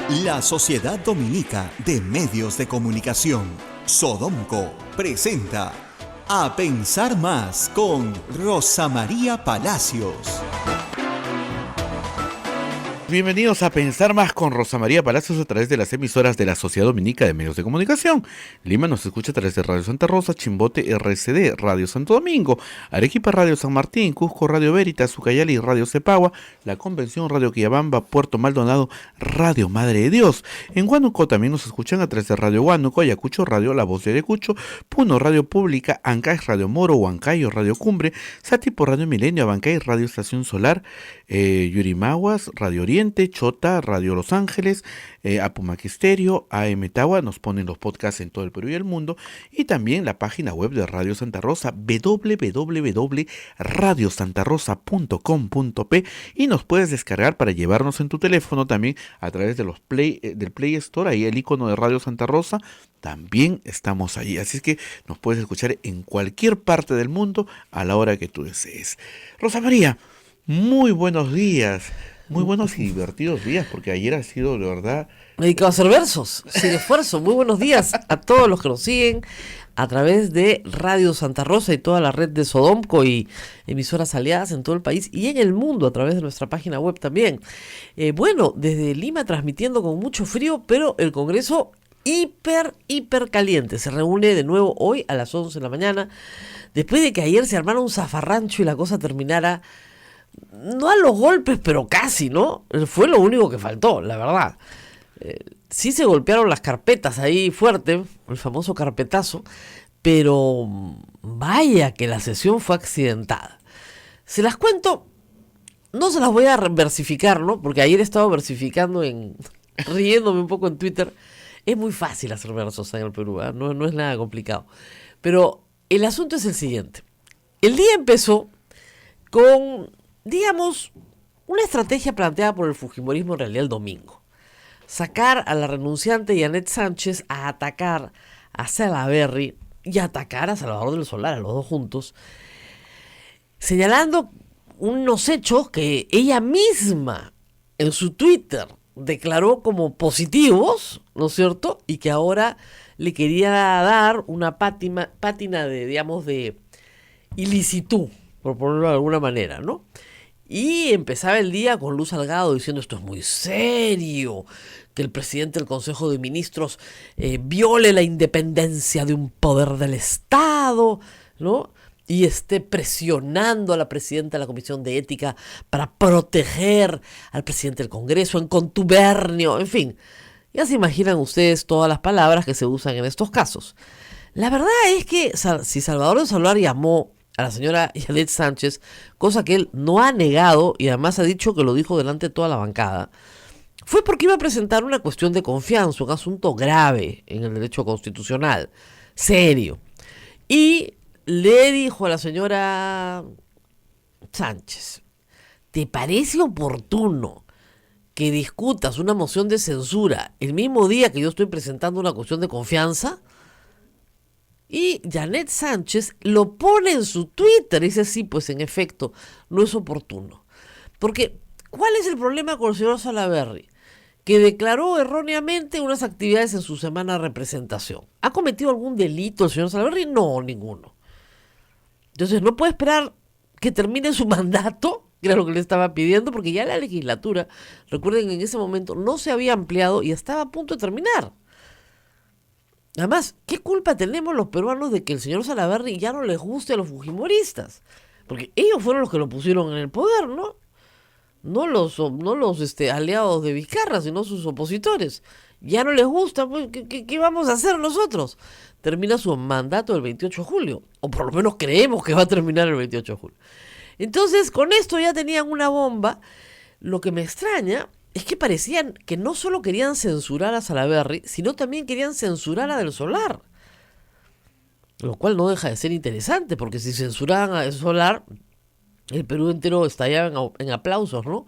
La Sociedad Dominica de Medios de Comunicación, Sodomco, presenta A Pensar Más con Rosa María Palacios. Bienvenidos a Pensar Más con Rosa María Palacios a través de las emisoras de la Sociedad Dominica de Medios de Comunicación. Lima nos escucha a través de Radio Santa Rosa, Chimbote RCD, Radio Santo Domingo, Arequipa Radio San Martín, Cusco Radio Veritas, Ucayali Radio Cepagua, La Convención Radio Quillabamba, Puerto Maldonado Radio Madre de Dios. En Huánuco también nos escuchan a través de Radio Huánuco, Ayacucho Radio La Voz de Ayacucho, Puno Radio Pública, Ancay Radio Moro, Huancayo Radio Cumbre, Satipo Radio Milenio, Abancay Radio Estación Solar, Yurimaguas Radio Oriente, Chota, Radio Los Ángeles, Apumaquisterio, AM Tawa, nos ponen los podcasts en todo el Perú y el mundo, y también la página web de Radio Santa Rosa, www.radiosantarosa.com.p, y nos puedes descargar para llevarnos en tu teléfono también a través de los del Play Store, ahí el icono de Radio Santa Rosa, también estamos ahí, así es que nos puedes escuchar en cualquier parte del mundo a la hora que tú desees. Rosa María, muy buenos días. Muy buenos y divertidos días, porque ayer ha sido, de verdad... Me he dedicado a hacer versos, sin esfuerzo. Muy buenos días a todos los que nos siguen a través de Radio Santa Rosa y toda la red de Sodomco y emisoras aliadas en todo el país y en el mundo a través de nuestra página web también. Bueno, desde Lima transmitiendo con mucho frío, pero el Congreso hiper caliente. Se reúne de nuevo hoy a las 11 de la mañana, después de que ayer se armara un zafarrancho y la cosa terminara... No a los golpes, pero casi, ¿no? Fue lo único que faltó, la verdad. Sí se golpearon las carpetas ahí fuerte, el famoso carpetazo, pero vaya que la sesión fue accidentada. Se las cuento, no se las voy a versificar, ¿no? Porque ayer he estado versificando, riéndome un poco en Twitter. Es muy fácil hacer versos en el Perú, ¿eh? No es nada complicado. Pero el asunto es el siguiente. El día empezó con... digamos, una estrategia planteada por el fujimorismo en realidad el domingo. Sacar a la renunciante Yanet Sánchez a atacar a Salaverry y a atacar a Salvador del Solar, a los dos juntos, señalando unos hechos que ella misma en su Twitter declaró como positivos, ¿no es cierto? Y que ahora le quería dar una pátina de, digamos, de ilicitud, por ponerlo de alguna manera, ¿no? Y empezaba el día con Luz Salgado diciendo esto es muy serio, que el presidente del Consejo de Ministros viole la independencia de un poder del Estado, ¿no? Y esté presionando a la presidenta de la Comisión de Ética para proteger al presidente del Congreso en contubernio, en fin. Ya se imaginan ustedes todas las palabras que se usan en estos casos. La verdad es que si Salvador del Solar llamó a la señora Yanet Sánchez, cosa que él no ha negado y además ha dicho que lo dijo delante de toda la bancada, fue porque iba a presentar una cuestión de confianza, un asunto grave en el derecho constitucional, serio. Y le dijo a la señora Sánchez, ¿te parece oportuno que discutas una moción de censura el mismo día que yo estoy presentando una cuestión de confianza? Y Yanet Sánchez lo pone en su Twitter y dice, sí, pues en efecto, no es oportuno. Porque, ¿cuál es el problema con el señor Salaverry? Que declaró erróneamente unas actividades en su semana de representación. ¿Ha cometido algún delito el señor Salaverry? No, ninguno. Entonces, no puede esperar que termine su mandato, que era lo que le estaba pidiendo, porque ya la legislatura, recuerden, en ese momento no se había ampliado y estaba a punto de terminar. Además, ¿qué culpa tenemos los peruanos de que el señor Salaverry ya no les guste a los fujimoristas? Porque ellos fueron los que lo pusieron en el poder, ¿no? No los aliados de Vizcarra, sino sus opositores. Ya no les gusta, pues, ¿qué vamos a hacer nosotros? Termina su mandato el 28 de julio, o por lo menos creemos que va a terminar el 28 de julio. Entonces, con esto ya tenían una bomba. Lo que me extraña es que parecían que no solo querían censurar a Salaverry, sino también querían censurar a Del Solar. Lo cual no deja de ser interesante, porque si censuraban a Del Solar, el Perú entero estallaba en aplausos, ¿no?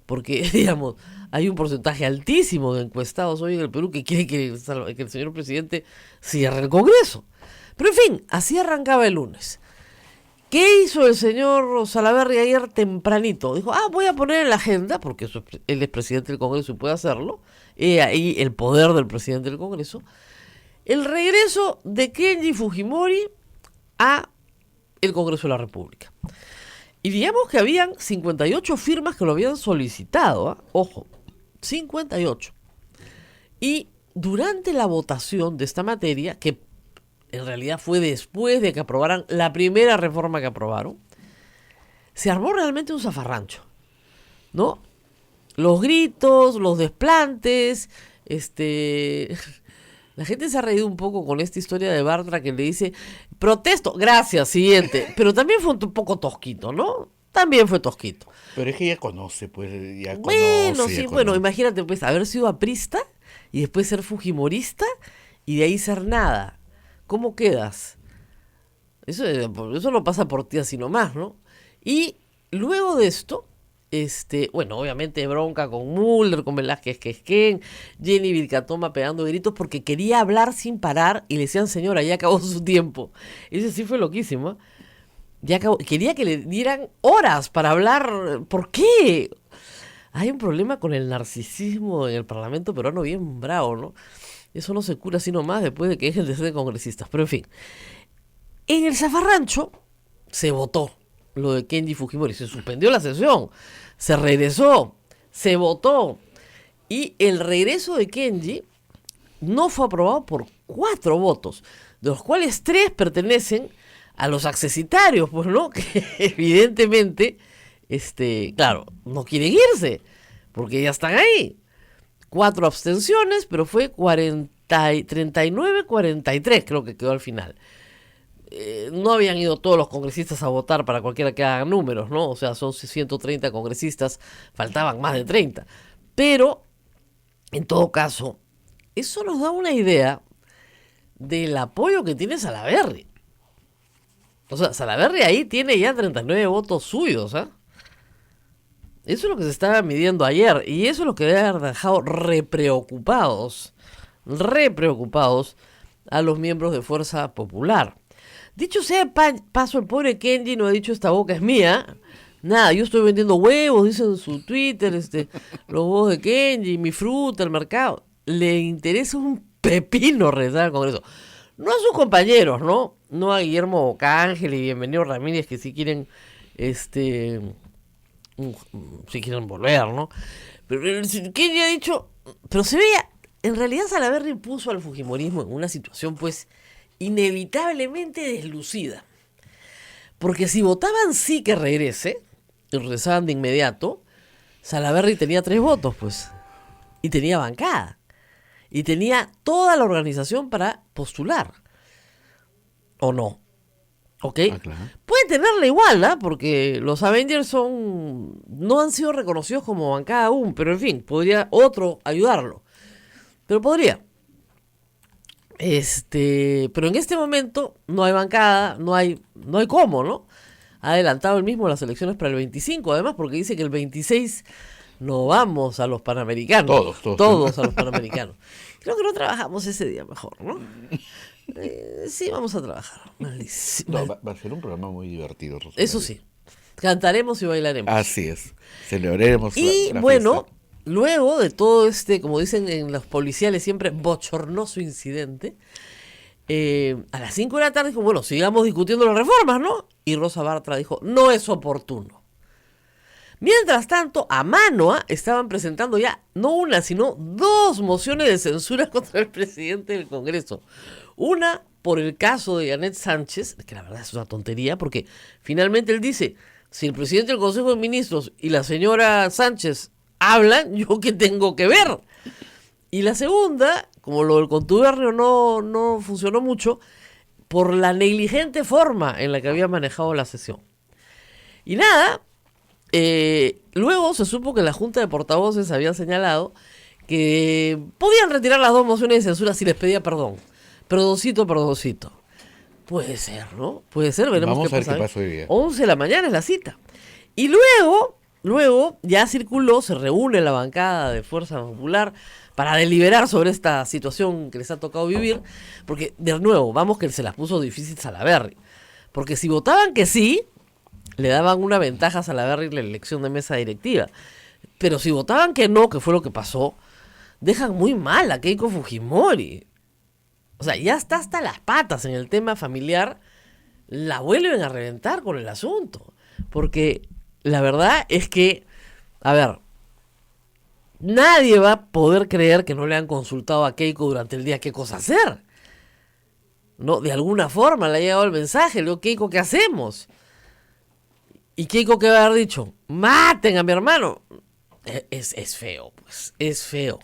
Porque, digamos, hay un porcentaje altísimo de encuestados hoy en el Perú que quieren que el señor presidente cierre el Congreso. Pero en fin, así arrancaba el lunes. ¿Qué hizo el señor Salaverry ayer tempranito? Dijo, voy a poner en la agenda, porque él es presidente del Congreso y puede hacerlo, ahí el poder del presidente del Congreso, el regreso de Kenji Fujimori a el Congreso de la República. Y digamos que habían 58 firmas que lo habían solicitado, ojo, 58. Y durante la votación de esta materia, que en realidad fue después de que aprobaran la primera reforma que aprobaron, se armó realmente un zafarrancho, ¿no? Los gritos, los desplantes, la gente se ha reído un poco con esta historia de Bartra que le dice, protesto, gracias, siguiente. Pero también fue un poco tosquito, ¿no? También fue tosquito. Pero es que ella conoce, pues, Bueno, sí, bueno, imagínate, pues, haber sido aprista y después ser fujimorista y de ahí ser nada. ¿Cómo quedas? Eso no pasa por ti así nomás, ¿no? Y luego de esto, bueno, obviamente bronca con Mulder, con Velázquez Quesquén, Jenny Vilcatoma pegando gritos porque quería hablar sin parar y le decían, señora, ya acabó su tiempo. Eso sí fue loquísimo, ¿eh? Ya acabó. Quería que le dieran horas para hablar. ¿Por qué? Hay un problema con el narcisismo en el Parlamento peruano bien bravo, ¿no? Eso no se cura así nomás después de que dejen de ser congresistas. Pero en fin, en el zafarrancho se votó lo de Kenji Fujimori. Se suspendió la sesión, se regresó, se votó. Y el regreso de Kenji no fue aprobado por 4 votos, de los cuales 3 pertenecen a los accesitarios, pues, ¿no? Que evidentemente, claro, no quieren irse, porque ya están ahí. 4 abstenciones, pero fue 39-43, creo que quedó al final. No habían ido todos los congresistas a votar para cualquiera que haga números, ¿no? O sea, son 130 congresistas, faltaban más de 30. Pero, en todo caso, eso nos da una idea del apoyo que tiene Salaverry. O sea, Salaverry ahí tiene ya 39 votos suyos, ¿ah? Eso es lo que se estaba midiendo ayer y eso es lo que debe haber dejado repreocupados a los miembros de Fuerza Popular. Dicho sea paso, el pobre Kenji no ha dicho esta boca es mía. Nada, yo estoy vendiendo huevos, dice en su Twitter, los huevos de Kenji, mi fruta, el mercado. Le interesa un pepino regresar al Congreso. No a sus compañeros, ¿no? No a Guillermo Bocángel y Bienvenido Ramírez que si quieren, si quieren volver, ¿no? Pero Kenji ha dicho, pero se veía, en realidad Salaverry puso al fujimorismo en una situación, pues, inevitablemente deslucida. Porque si votaban sí que regrese, y regresaban de inmediato, Salaverry tenía 3 votos, pues, y tenía bancada, y tenía toda la organización para postular, ¿o no? ¿Ok? Claro. Puede tenerla igual, ¿ah? Porque los Avengers no han sido reconocidos como bancada aún, pero en fin, podría otro ayudarlo. Pero podría. Pero en este momento no hay bancada, no hay cómo, ¿no? Ha adelantado él mismo las elecciones para el 25, además, porque dice que el 26 no vamos a los Panamericanos. Todos a los Panamericanos. Creo que no trabajamos ese día mejor, ¿no? Sí, vamos a trabajar. No, va a ser un programa muy divertido, Rosa. Eso sí. Cantaremos y bailaremos. Así es. Celebraremos la bueno, fiesta. Luego de todo como dicen en los policiales siempre, bochornoso incidente, a las 5 de la tarde dijo, bueno, sigamos discutiendo las reformas, ¿no? Y Rosa Bartra dijo, no es oportuno. Mientras tanto, a Manoa estaban presentando ya no una, sino 2 mociones de censura contra el presidente del Congreso. Una por el caso de Yanet Sánchez, que la verdad es una tontería, porque finalmente él dice, si el presidente del Consejo de Ministros y la señora Sánchez hablan, ¿yo qué tengo que ver? Y la segunda, como lo del contubernio no funcionó mucho, por la negligente forma en la que había manejado la sesión. Y nada, luego se supo que la Junta de Portavoces había señalado que podían retirar las 2 mociones de censura si les pedía perdón. Perdoncito. Puede ser, ¿no? Puede ser, veremos Vamos qué a ver pasa. qué pasa hoy día. 11 de la mañana es la cita. Y luego ya circuló, se reúne la bancada de Fuerza Popular para deliberar sobre esta situación que les ha tocado vivir, porque de nuevo, vamos que se las puso difícil Salaverry. Porque si votaban que sí, le daban una ventaja a Salaverry en la elección de mesa directiva. Pero si votaban que no, que fue lo que pasó, dejan muy mal a Keiko Fujimori. O sea, ya está hasta las patas en el tema familiar, la vuelven a reventar con el asunto. Porque la verdad es que, a ver, nadie va a poder creer que no le han consultado a Keiko durante el día qué cosa hacer. No, de alguna forma le ha llegado el mensaje, le digo, Keiko, ¿qué hacemos? Y Keiko, ¿qué va a haber dicho? ¡Maten a mi hermano! Es feo, pues, es feo.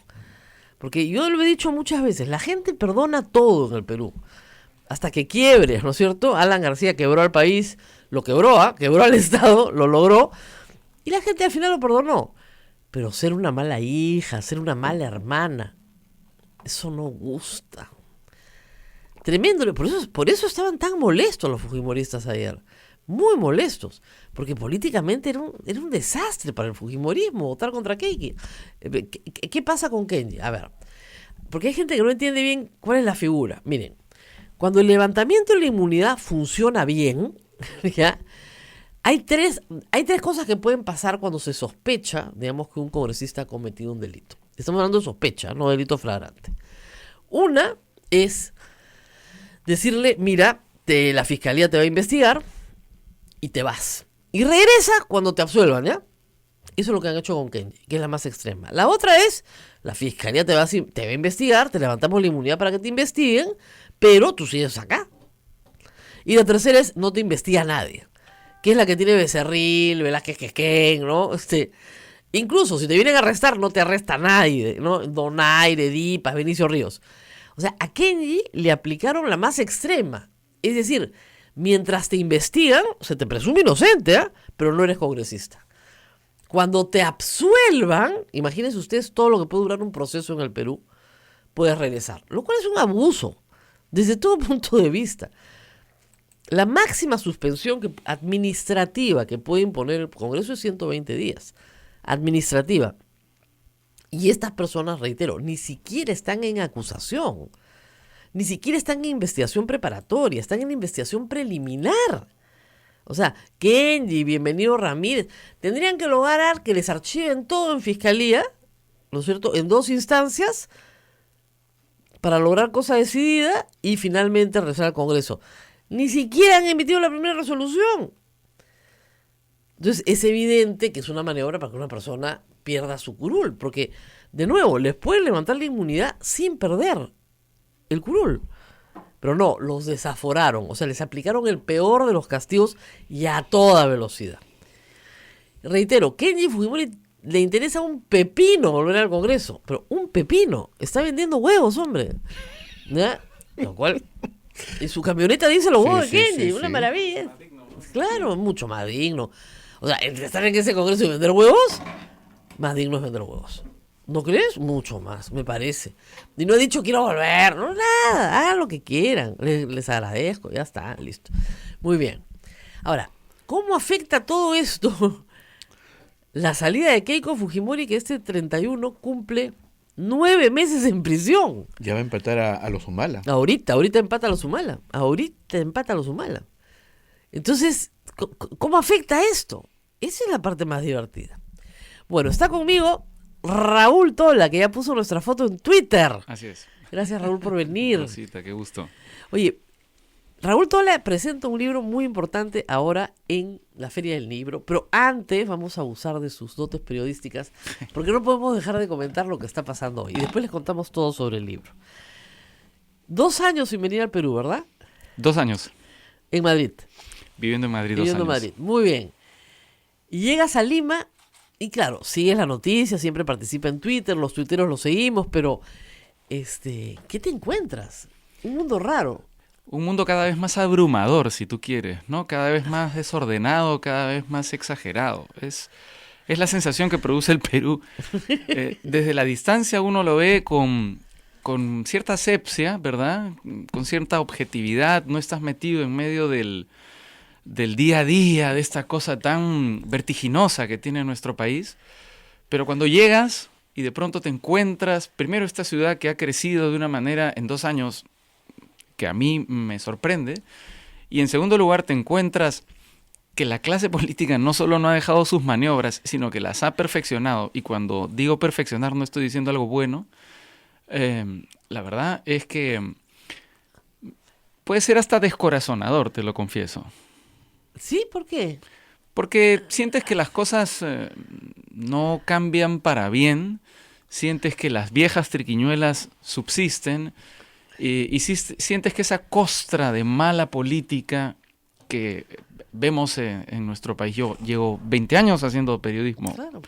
Porque yo lo he dicho muchas veces, la gente perdona todo en el Perú. Hasta que quiebres, ¿no es cierto? Alan García quebró al país, lo quebró, quebró al Estado, lo logró. Y la gente al final lo perdonó. Pero ser una mala hija, ser una mala hermana, eso no gusta. Tremendo. Por eso estaban tan molestos los fujimoristas ayer. Muy molestos. Porque políticamente era un desastre para el fujimorismo votar contra Keiki. ¿Qué pasa con Kenji? A ver. Porque hay gente que no entiende bien cuál es la figura. Miren. Cuando el levantamiento de la inmunidad funciona bien, ¿ya? Hay tres cosas que pueden pasar cuando se sospecha, digamos, que un congresista ha cometido un delito. Estamos hablando de sospecha, no delito flagrante. Una es decirle, mira, la fiscalía te va a investigar y te vas. Y regresa cuando te absuelvan, ¿ya? Eso es lo que han hecho con Kenji, que es la más extrema. La otra es, la fiscalía te va a investigar, te levantamos la inmunidad para que te investiguen, pero tú sigues acá. Y la tercera es, no te investiga nadie, que es la que tiene Becerril, Velázquez Quequén, ¿no? Incluso si te vienen a arrestar, no te arresta nadie, ¿no? Donaire, Dipas, Benicio Ríos. O sea, a Kenji le aplicaron la más extrema. Es decir, mientras te investigan, se te presume inocente, pero no eres congresista. Cuando te absuelvan, imagínense ustedes todo lo que puede durar un proceso en el Perú, puedes regresar. Lo cual es un abuso, desde todo punto de vista. La máxima suspensión administrativa que puede imponer el Congreso es 120 días. Administrativa. Y estas personas, reitero, ni siquiera están en acusación. Ni siquiera están en investigación preparatoria. Están en investigación preliminar. O sea, Kenji, Bienvenido Ramírez, tendrían que lograr que les archiven todo en fiscalía, ¿no es cierto?, en 2 instancias, para lograr cosa decidida y finalmente regresar al Congreso. Ni siquiera han emitido la primera resolución. Entonces es evidente que es una maniobra para que una persona pierda su curul, porque, de nuevo, les pueden levantar la inmunidad sin perder el curul. Pero no, los desaforaron, o sea, les aplicaron el peor de los castigos y a toda velocidad. Reitero, Kenji Fujimori le interesa un pepino volver al Congreso, pero un pepino, está vendiendo huevos, hombre. ¿Ya? Lo cual, en su camioneta dice los huevos de Kenji, una maravilla. Claro, mucho más digno. O sea, entre estar en ese Congreso y vender huevos, más digno es vender huevos. ¿No crees? Mucho más, me parece. Y no he dicho quiero volver, no, nada, hagan lo que quieran. Les agradezco, ya está, listo. Muy bien. Ahora, ¿cómo afecta todo esto la salida de Keiko Fujimori, que este 31 cumple 9 meses en prisión? Ya va a empatar a los Humala. Ahorita empata a los Humala. Entonces, ¿cómo afecta esto? Esa es la parte más divertida. Bueno, está conmigo Raúl Tola, que ya puso nuestra foto en Twitter. Así es. Gracias, Raúl, por venir. Rosita, qué gusto. Oye, Raúl Tola presenta un libro muy importante ahora en la Feria del Libro, pero antes vamos a abusar de sus dotes periodísticas, porque no podemos dejar de comentar lo que está pasando hoy. Y después les contamos todo sobre el libro. 2 años sin venir al Perú, ¿verdad? 2 años. En Madrid. Viviendo en Madrid 2 Viviendo años. en Madrid, muy bien. Y llegas a Lima y claro, sigues la noticia, siempre participa en Twitter, los tuiteros los seguimos, pero ¿qué te encuentras? Un mundo raro. Un mundo cada vez más abrumador, si tú quieres, ¿no? Cada vez más desordenado, cada vez más exagerado. Es la sensación que produce el Perú. Desde la distancia uno lo ve con cierta asepsia, ¿verdad? Con cierta objetividad. No estás metido en medio del día a día, de esta cosa tan vertiginosa que tiene nuestro país. Pero cuando llegas y de pronto te encuentras, primero esta ciudad que ha crecido de una manera en 2 años que a mí me sorprende, Y en segundo lugar, te encuentras que la clase política no solo no ha dejado sus maniobras, sino que las ha perfeccionado. Y cuando digo perfeccionar no estoy diciendo algo bueno. La verdad es que puede ser hasta descorazonador, te lo confieso. ¿Sí? ¿Por qué? Porque sientes que las cosas no cambian para bien, sientes que las viejas triquiñuelas subsisten y sientes que esa costra de mala política que vemos en nuestro país, yo llevo 20 años haciendo periodismo, Claro.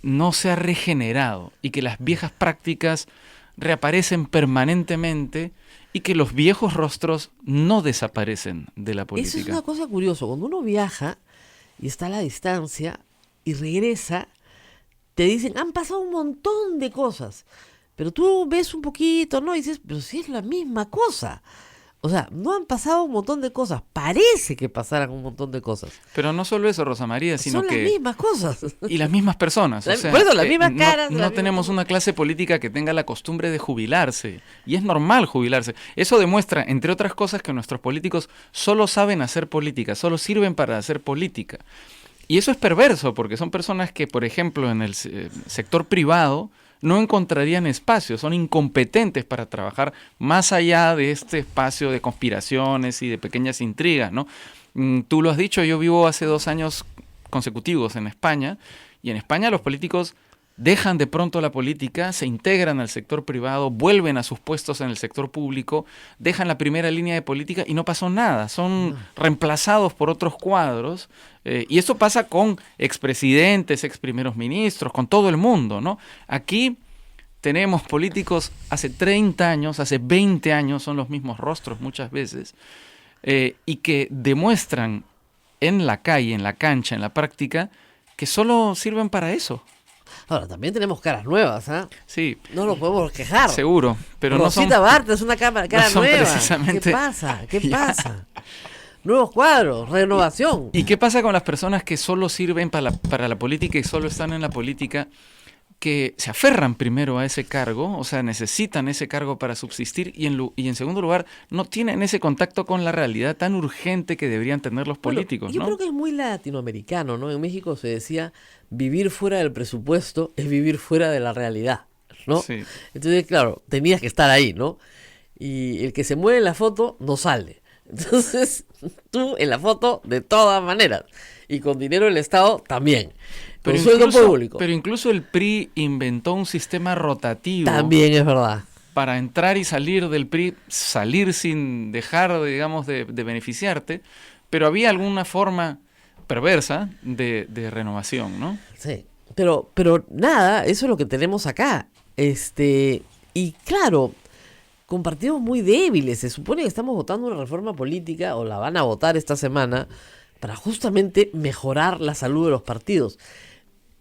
No se ha regenerado y que las viejas prácticas reaparecen permanentemente y que los viejos rostros no desaparecen de la política. Eso es una cosa curiosa. Cuando uno viaja y está a la distancia y regresa, te dicen, han pasado un montón de cosas. Pero tú ves un poquito, ¿no? Y dices, pero sí es la misma cosa. O sea, no han pasado un montón de cosas. Parece que pasaran un montón de cosas. Pero no solo eso, Rosa María, sino Son que... las mismas cosas. Y las mismas personas. O sea, Por eso, las mismas caras. No tenemos una clase política que tenga la costumbre de jubilarse. Y es normal jubilarse. Eso demuestra, entre otras cosas, que nuestros políticos solo saben hacer política, solo sirven para hacer política. Y eso es perverso, porque son personas que, por ejemplo, en el sector privado no encontrarían espacio, son incompetentes para trabajar más allá de este espacio de conspiraciones y de pequeñas intrigas, ¿no? Tú lo has dicho, yo vivo hace 2 años consecutivos en España, y en España los políticos dejan de pronto la política, se integran al sector privado, vuelven a sus puestos en el sector público, dejan la primera línea de política y no pasó nada, son reemplazados por otros cuadros, y esto pasa con expresidentes, exprimeros ministros, con todo el mundo, ¿no? Aquí tenemos políticos hace 30 años, hace 20 años, son los mismos rostros muchas veces, y que demuestran en la calle, en la cancha, en la práctica, que solo sirven para eso. Ahora, también tenemos caras nuevas, ¿ah? Sí, No nos podemos quejar. seguro, pero Rosita Barta es una cara no son nueva. precisamente- ¿Qué pasa? ¿Qué Ya. pasa? Nuevos cuadros, renovación. ¿Y qué pasa con las personas que solo sirven para la política y solo están en la política, que se aferran primero a ese cargo, o sea, necesitan ese cargo para subsistir y en segundo lugar no tienen ese contacto con la realidad tan urgente que deberían tener los políticos, Bueno, yo ¿no? creo que es muy latinoamericano, ¿no? En México se decía, vivir fuera del presupuesto es vivir fuera de la realidad, ¿no? Sí. Entonces, claro, tenías que estar ahí, ¿no? Y el que se mueve en la foto no sale. Entonces, tú en la foto de todas maneras. Y con dinero del Estado también. Con sueldo público. Pero incluso el PRI inventó un sistema rotativo También es verdad. para entrar y salir del PRI, salir sin dejar, digamos, de beneficiarte, pero había alguna forma perversa de renovación, ¿no? Sí. Pero nada, eso es lo que tenemos acá. Y claro, con partidos muy débiles. Se supone que estamos votando una reforma política, o la van a votar esta semana, para justamente mejorar la salud de los partidos.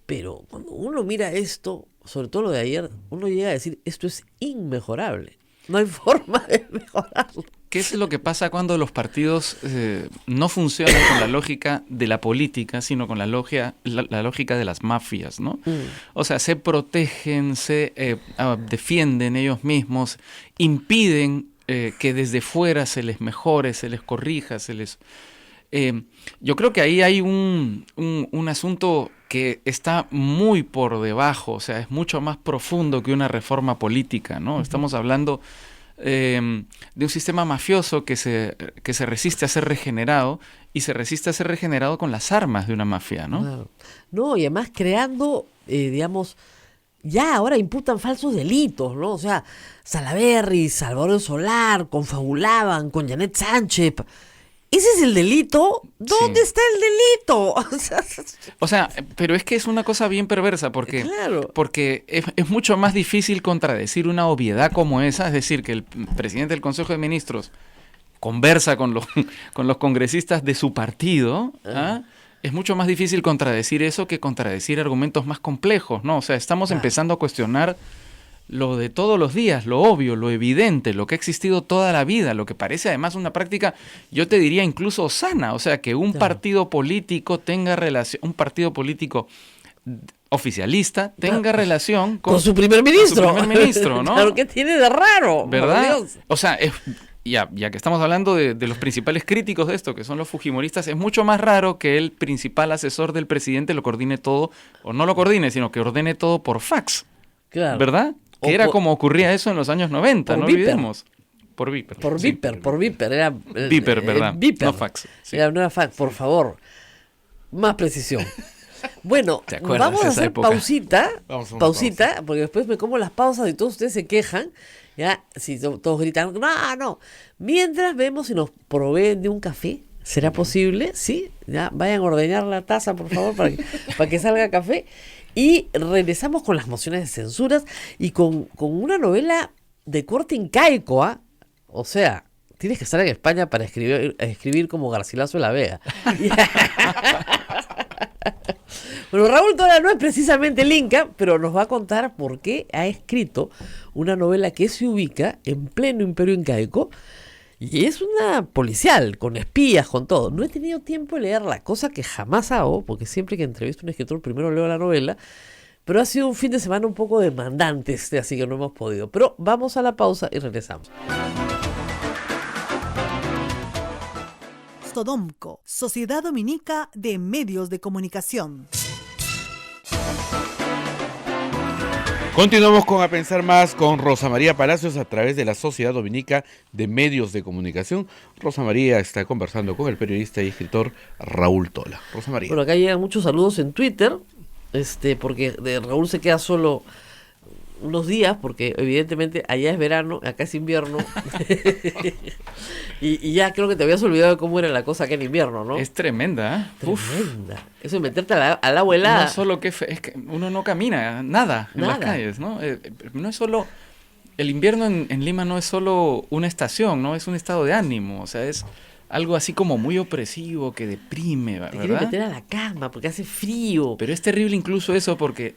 Pero cuando uno mira esto, sobre todo lo de ayer, uno llega a decir, esto es inmejorable. No hay forma de mejorarlo. ¿Qué es lo que pasa cuando los partidos no funcionan con la lógica de la política, sino con la lógica de las mafias, ¿no? O sea, se protegen, se defienden ellos mismos, impiden que desde fuera se les mejore, se les corrija, se les... yo creo que ahí hay un asunto que está muy por debajo, o sea, es mucho más profundo que una reforma política, ¿no? Estamos hablando de un sistema mafioso que se resiste a ser regenerado, y se resiste a ser regenerado con las armas de una mafia, ¿no? Claro. No, y además creando, digamos, ya ahora imputan falsos delitos, ¿no? O sea, Salaverry, Salvador Solar, confabulaban con Janet Sánchez. ¿Ese es el delito? ¿Dónde Sí. está el delito? O sea, pero es que es una cosa bien perversa porque, Claro. porque es mucho más difícil contradecir una obviedad como esa, es decir, que el presidente del Consejo de Ministros conversa con los congresistas de su partido, ¿ah? Es mucho más difícil contradecir eso que contradecir argumentos más complejos, ¿no? O sea, estamos empezando a cuestionar lo de todos los días, lo obvio, lo evidente, lo que ha existido toda la vida, lo que parece además una práctica, yo te diría incluso sana, o sea, que un partido político tenga relación, un partido político oficialista tenga relación Con su primer ministro. con su primer ministro, ¿no? Claro, ¿qué tiene de raro? Por ¿Verdad? Dios. O sea, ya que estamos hablando de los principales críticos de esto, que son los fujimoristas, es mucho más raro que el principal asesor del presidente lo coordine todo, o no lo coordine, sino que ordene todo por fax, Claro. ¿verdad? O Que era por- como ocurría eso en los años 90, por no Viper. olvidemos. Por Viper. Por sí. Viper, era... Viper, ¿verdad? Viper. No fax, sí. No era fax, por favor. Más precisión. Bueno, ¿Te acuerdas vamos a de esa hacer época? pausita, Vamos a una pausita, porque después me como las pausas y todos ustedes se quejan, ya, si todos gritan, no, mientras vemos si nos proveen de un café, ¿será posible? Sí, ya, vayan a ordenar la taza, por favor, para que salga café, y regresamos con las mociones de censuras y con una novela de corte incaico, ¿ah? O sea, tienes que estar en España para escribir como Garcilaso de la Vega. Bueno, Raúl Tola no es precisamente el Inca, pero nos va a contar por qué ha escrito una novela que se ubica en pleno imperio incaico y es una policial, con espías, con todo. No he tenido tiempo de leerla, cosa que jamás hago, porque siempre que entrevisto a un escritor primero leo la novela, pero ha sido un fin de semana un poco demandante, así que no hemos podido. Pero vamos a la pausa y regresamos. Sodomco, Sociedad Dominica de Medios de Comunicación. Continuamos con A Pensar Más con Rosa María Palacios a través de la Sociedad Dominica de Medios de Comunicación. Rosa María está conversando con el periodista y escritor Raúl Tola. Rosa María. Bueno, acá llegan muchos saludos en Twitter, porque de Raúl se queda solo unos días, porque evidentemente allá es verano, acá es invierno. y ya creo que te habías olvidado de cómo era la cosa acá en invierno, ¿no? Es tremenda, ¿eh? Uf. Tremenda. Eso de meterte al agua helada. No solo es que uno no camina nada en las Nada. calles, ¿no? No es solo... El invierno en Lima no es solo una estación, ¿no? Es un estado de ánimo, o sea, es algo así como muy opresivo, que deprime, Te quieren ¿verdad? meter a la cama porque hace frío. Pero es terrible incluso eso porque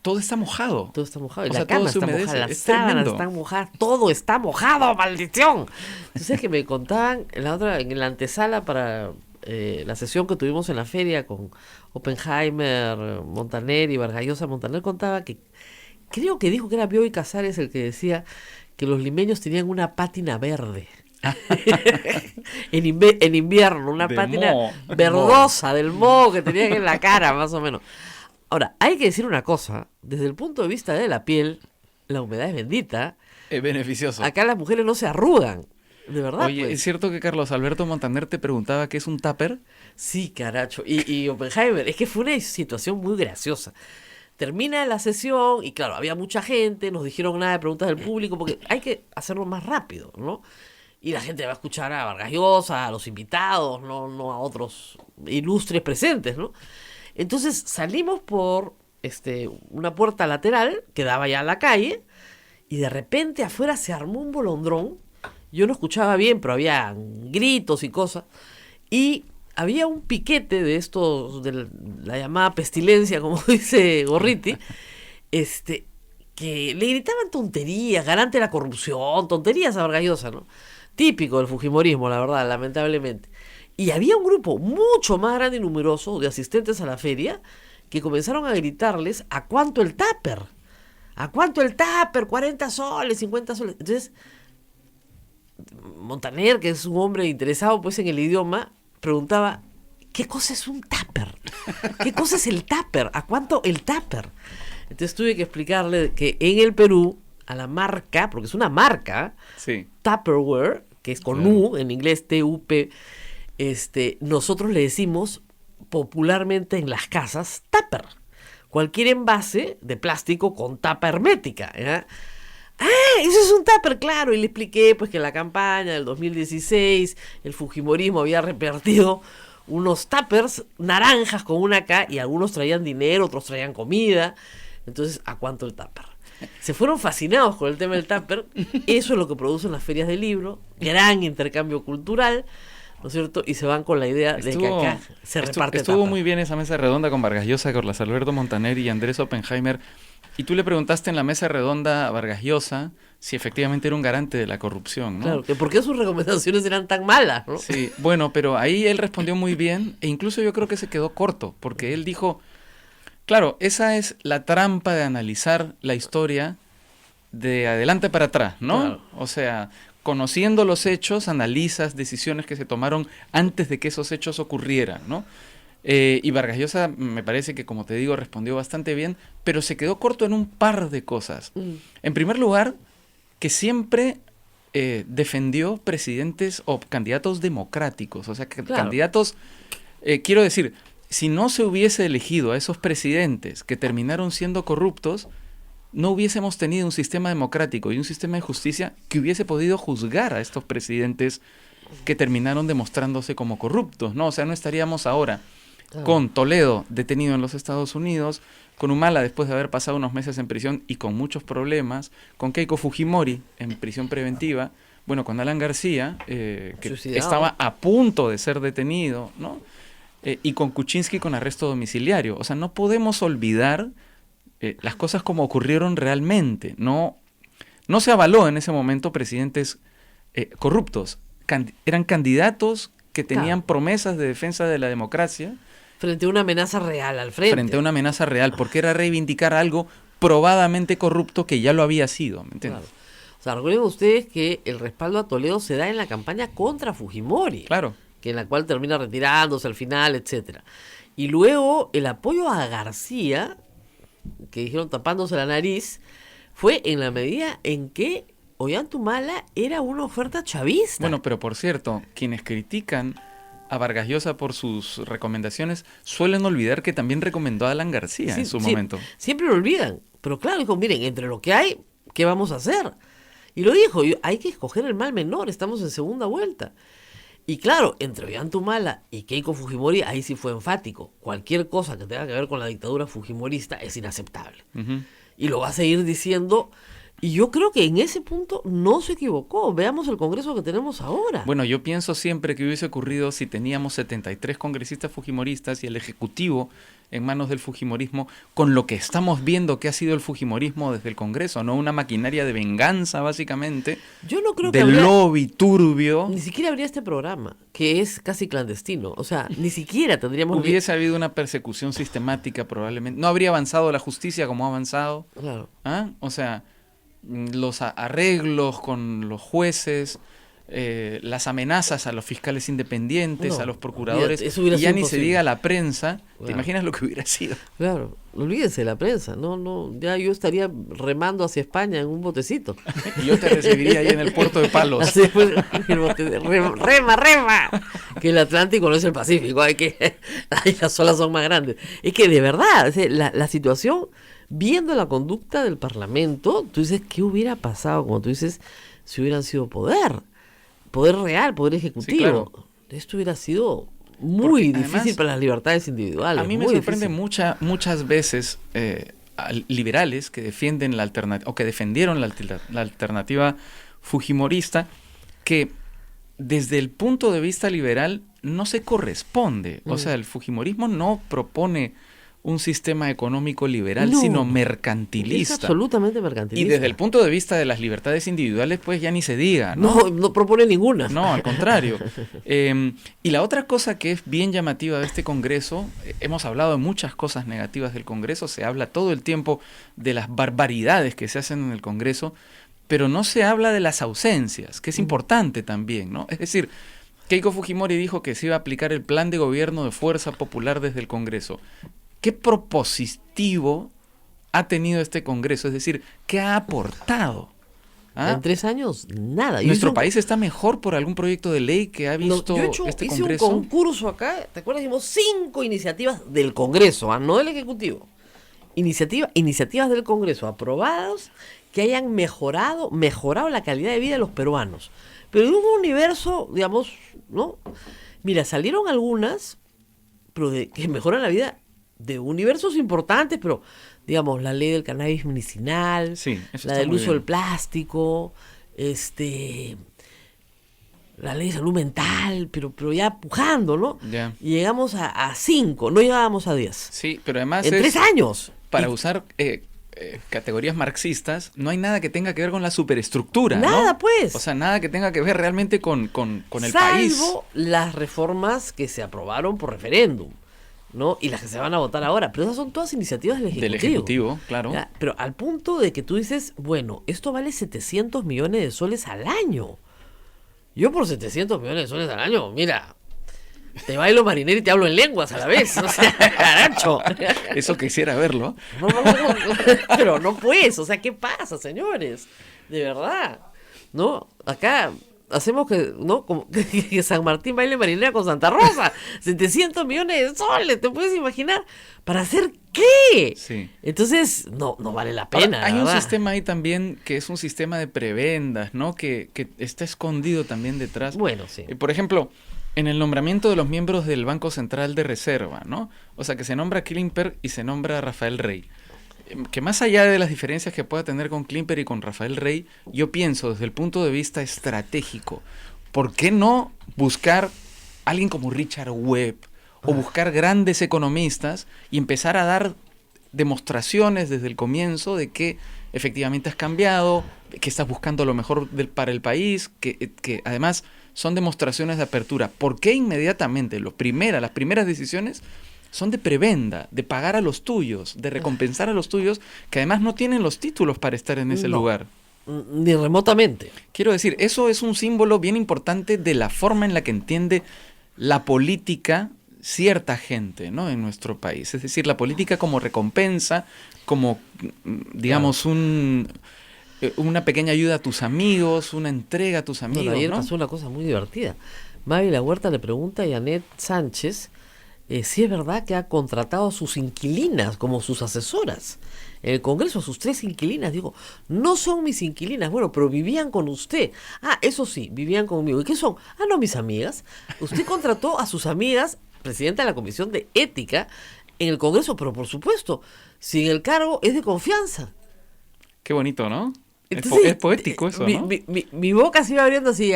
todo está mojado. Todo está mojado. Y O la sea, todo cama se está humedece, mojada, las es sábanas tremendo. están mojadas, todo está mojado, maldición. Entonces que me contaban en la antesala para la sesión que tuvimos en la feria con Oppenheimer, Montaner y Vargas Llosa. Montaner contaba que, creo que dijo que era Bioy Casares el que decía que los limeños tenían una pátina verde. en invierno, una De pátina moho. verdosa del moho que tenían en la cara, más o menos. Ahora, hay que decir una cosa, desde el punto de vista de la piel, la humedad es bendita. Es beneficioso. Acá las mujeres no se arrugan, de verdad. Oye, pues. ¿es cierto que Carlos Alberto Montaner te preguntaba qué es un tupper? Sí, caracho. Y Oppenheimer, es que fue una situación muy graciosa. Termina la sesión y claro, había mucha gente, nos dijeron nada de preguntas del público, porque hay que hacerlo más rápido, ¿no? Y la gente va a escuchar a Vargas Llosa, a los invitados, no a otros ilustres presentes, ¿no? Entonces salimos por una puerta lateral que daba ya a la calle y de repente afuera se armó un bolondrón. Yo no escuchaba bien, pero había gritos y cosas. Y había un piquete de estos, de la llamada pestilencia, como dice Gorriti, que le gritaban tonterías, garante de la corrupción, tonterías a Vargas Llosa, ¿no? Típico del fujimorismo, la verdad, lamentablemente. Y había un grupo mucho más grande y numeroso de asistentes a la feria que comenzaron a gritarles ¿a cuánto el tupper? ¿A cuánto el tupper? 40 soles, 50 soles. Entonces, Montaner, que es un hombre interesado pues en el idioma, preguntaba ¿qué cosa es un tupper? ¿Qué cosa es el tupper? ¿A cuánto el tupper? Entonces tuve que explicarle que en el Perú, a la marca, porque es una marca, Sí. Tupperware, que es con U, en inglés T-U-P, nosotros le decimos popularmente en las casas tupper. Cualquier envase de plástico con tapa hermética. ¿Ya? ¡Ah! Eso es un tupper, claro. Y le expliqué pues que en la campaña del 2016 el fujimorismo había repartido unos tuppers naranjas con una K y algunos traían dinero, otros traían comida. Entonces, ¿a cuánto el tupper? Se fueron fascinados con el tema del tupper. Eso es lo que producen las ferias de libro. Gran intercambio cultural, ¿no es cierto? Y se van con la idea de que acá se reparte Estuvo tupper. muy bien esa mesa redonda con Vargas Llosa, Carlos Alberto Montaner y Andrés Oppenheimer. Y tú le preguntaste en la mesa redonda a Vargas Llosa si efectivamente era un garante de la corrupción, ¿no? Claro, que por qué sus recomendaciones eran tan malas, ¿no? Sí, bueno, pero ahí él respondió muy bien e incluso yo creo que se quedó corto, porque él dijo, claro, esa es la trampa de analizar la historia de adelante para atrás, ¿no? Claro. O sea, conociendo los hechos, analizas decisiones que se tomaron antes de que esos hechos ocurrieran, ¿no? Y Vargas Llosa me parece que, como te digo, respondió bastante bien, pero se quedó corto en un par de cosas. En primer lugar, que siempre defendió presidentes o candidatos democráticos, o sea, que Claro. candidatos, quiero decir, si no se hubiese elegido a esos presidentes que terminaron siendo corruptos, no hubiésemos tenido un sistema democrático y un sistema de justicia que hubiese podido juzgar a estos presidentes que terminaron demostrándose como corruptos, ¿no? O sea, no estaríamos ahora con Toledo detenido en los Estados Unidos, con Humala después de haber pasado unos meses en prisión y con muchos problemas, con Keiko Fujimori en prisión preventiva, bueno, con Alan García, que Suicidado. estaba a punto de ser detenido, ¿no? Y con Kuczynski con arresto domiciliario. O sea, no podemos olvidar las cosas como ocurrieron realmente. No se avaló en ese momento presidentes corruptos. Eran candidatos que tenían Claro. promesas de defensa de la democracia Frente a una amenaza real al frente. frente a una amenaza real, porque era reivindicar algo probadamente corrupto que ya lo había sido, ¿me entiendes? Claro. O sea, recuerden ustedes que el respaldo a Toledo se da en la campaña contra Fujimori. Claro. Que en la cual termina retirándose al final, etcétera. Y luego el apoyo a García, que dijeron tapándose la nariz, fue en la medida en que Ollantumala era una oferta chavista. Bueno, pero por cierto, quienes critican a Vargas Llosa por sus recomendaciones suelen olvidar que también recomendó a Alan García en su momento. Siempre lo olvidan. Pero claro, dijo, miren, entre lo que hay, ¿qué vamos a hacer? Y lo dijo, hay que escoger el mal menor, estamos en segunda vuelta. Y claro, entre Ollantumala y Keiko Fujimori, ahí sí fue enfático. Cualquier cosa que tenga que ver con la dictadura fujimorista es inaceptable. Ujú. Y lo va a seguir diciendo. Y yo creo que en ese punto no se equivocó. Veamos el Congreso que tenemos ahora. Bueno, yo pienso siempre que hubiese ocurrido si teníamos 73 congresistas fujimoristas y el Ejecutivo en manos del fujimorismo, con lo que estamos viendo que ha sido el fujimorismo desde el Congreso, ¿no? Una maquinaria de venganza, básicamente, Yo no creo que del habría, lobby turbio. ni siquiera habría este programa, que es casi clandestino. O sea, ni siquiera tendríamos... Hubiese habido una persecución sistemática probablemente. No habría avanzado la justicia como ha avanzado. Claro. ¿Ah? O sea, los arreglos con los jueces, las amenazas a los fiscales independientes, No, a los procuradores, olvídate, eso hubiera y ya sido ni se imposible. diga a la prensa. ¿Te Claro. imaginas lo que hubiera sido? Claro, olvídense de la prensa. No, ya yo estaría remando hacia España en un botecito. Y yo te recibiría ahí en el puerto de Palos. Así fue, el rema. Que el Atlántico no es el Pacífico, ahí las olas son más grandes. Es que de verdad, la situación, viendo la conducta del Parlamento, tú dices, ¿qué hubiera pasado? Como tú dices, si hubieran sido poder real, poder ejecutivo. claro. Esto hubiera sido muy Porque, difícil además, para las libertades individuales. A mí me muy sorprende difícil. muchas veces liberales que defienden la alternativa, o que defendieron la alternativa fujimorista, que desde el punto de vista liberal no se corresponde. O sea, el fujimorismo no propone un sistema económico liberal, No. sino Es mercantilista. absolutamente Y mercantilista. desde el punto de vista de las libertades individuales, pues ya ni se diga, ¿no? No propone ninguna. No, al contrario. Y la otra cosa que es bien llamativa de este Congreso, hemos hablado de muchas cosas negativas del Congreso, se habla todo el tiempo de las barbaridades que se hacen en el Congreso, pero no se habla de las ausencias, que es importante también, ¿no? Es decir, Keiko Fujimori dijo que se iba a aplicar el plan de gobierno de fuerza popular desde el Congreso. ¿Qué propositivo ha tenido este Congreso? Es decir, ¿qué ha aportado? ¿Ah? En 3 años, nada. Yo ¿Nuestro hice un- país está mejor por algún proyecto de ley que ha No, visto yo este hice Congreso? un concurso acá, ¿te acuerdas? Hicimos 5 iniciativas del Congreso, no del Ejecutivo. Iniciativas del Congreso aprobadas que hayan mejorado la calidad de vida de los peruanos. Pero en un universo, digamos, ¿no? Mira, salieron algunas pero que mejoran la vida de universos importantes, pero digamos, la ley del cannabis medicinal, Sí, eso la está del muy uso bien. del plástico, la ley de salud mental, pero ya pujando, ¿no? Ya. Y llegamos a 5, no llegábamos a 10. Sí, pero además En es 3 años. para Y usar categorías marxistas, no hay nada que tenga que ver con la superestructura, ¿no? Nada, pues. O sea, nada que tenga que ver realmente con el país. salvo las reformas que se aprobaron por referéndum, ¿no? Y las que se van a votar ahora. Pero esas son todas iniciativas del Ejecutivo. Del Ejecutivo, claro. ¿Ya? Pero al punto de que tú dices, bueno, esto vale 700 millones de soles al año. Yo por 700 millones de soles al año, mira, te bailo marinero y te hablo en lenguas a la vez. O sea, caracho. Eso quisiera verlo. No, pero no pues, o sea, ¿qué pasa, señores? De verdad, ¿no? Acá hacemos que, ¿no? Como que San Martín baile marinera con Santa Rosa. 700 millones de soles, ¿te puedes imaginar? ¿Para hacer qué? Sí. Entonces, no vale la pena. Ahora, hay la un verdad. sistema ahí también que es un sistema de prebendas, ¿no? Que está escondido también detrás. Bueno, sí. Por ejemplo, en el nombramiento de los miembros del Banco Central de Reserva, ¿no? O sea, que se nombra a Klimper y se nombra a Rafael Rey. Que más allá de las diferencias que pueda tener con Klimper y con Rafael Rey, yo pienso desde el punto de vista estratégico, ¿por qué no buscar a alguien como Richard Webb o buscar grandes economistas y empezar a dar demostraciones desde el comienzo de que efectivamente has cambiado, que estás buscando lo mejor para el país, que además son demostraciones de apertura? ¿Por qué inmediatamente las primeras decisiones son de prebenda, de pagar a los tuyos, de recompensar a los tuyos, que además no tienen los títulos para estar en ese No. lugar? Ni remotamente. Quiero decir, eso es un símbolo bien importante de la forma en la que entiende la política cierta gente, ¿no? En nuestro país. Es decir, la política como recompensa, como, digamos, una pequeña ayuda a tus amigos, una entrega a tus amigos, Bueno, ayer ¿no? pasó una cosa muy divertida. Mavi La Huerta le pregunta a Janet Sánchez si es verdad que ha contratado a sus inquilinas como sus asesoras. En el Congreso, a sus 3 inquilinas. Digo, no son mis inquilinas. Bueno, pero vivían con usted. Ah, eso sí, vivían conmigo. ¿Y qué son? Ah, no, mis amigas. Usted contrató a sus amigas, presidenta de la Comisión de Ética, en el Congreso, pero por supuesto, si en el cargo es de confianza. Qué bonito, ¿no? Entonces, es poético eso, ¿no? Mi boca se iba abriendo así,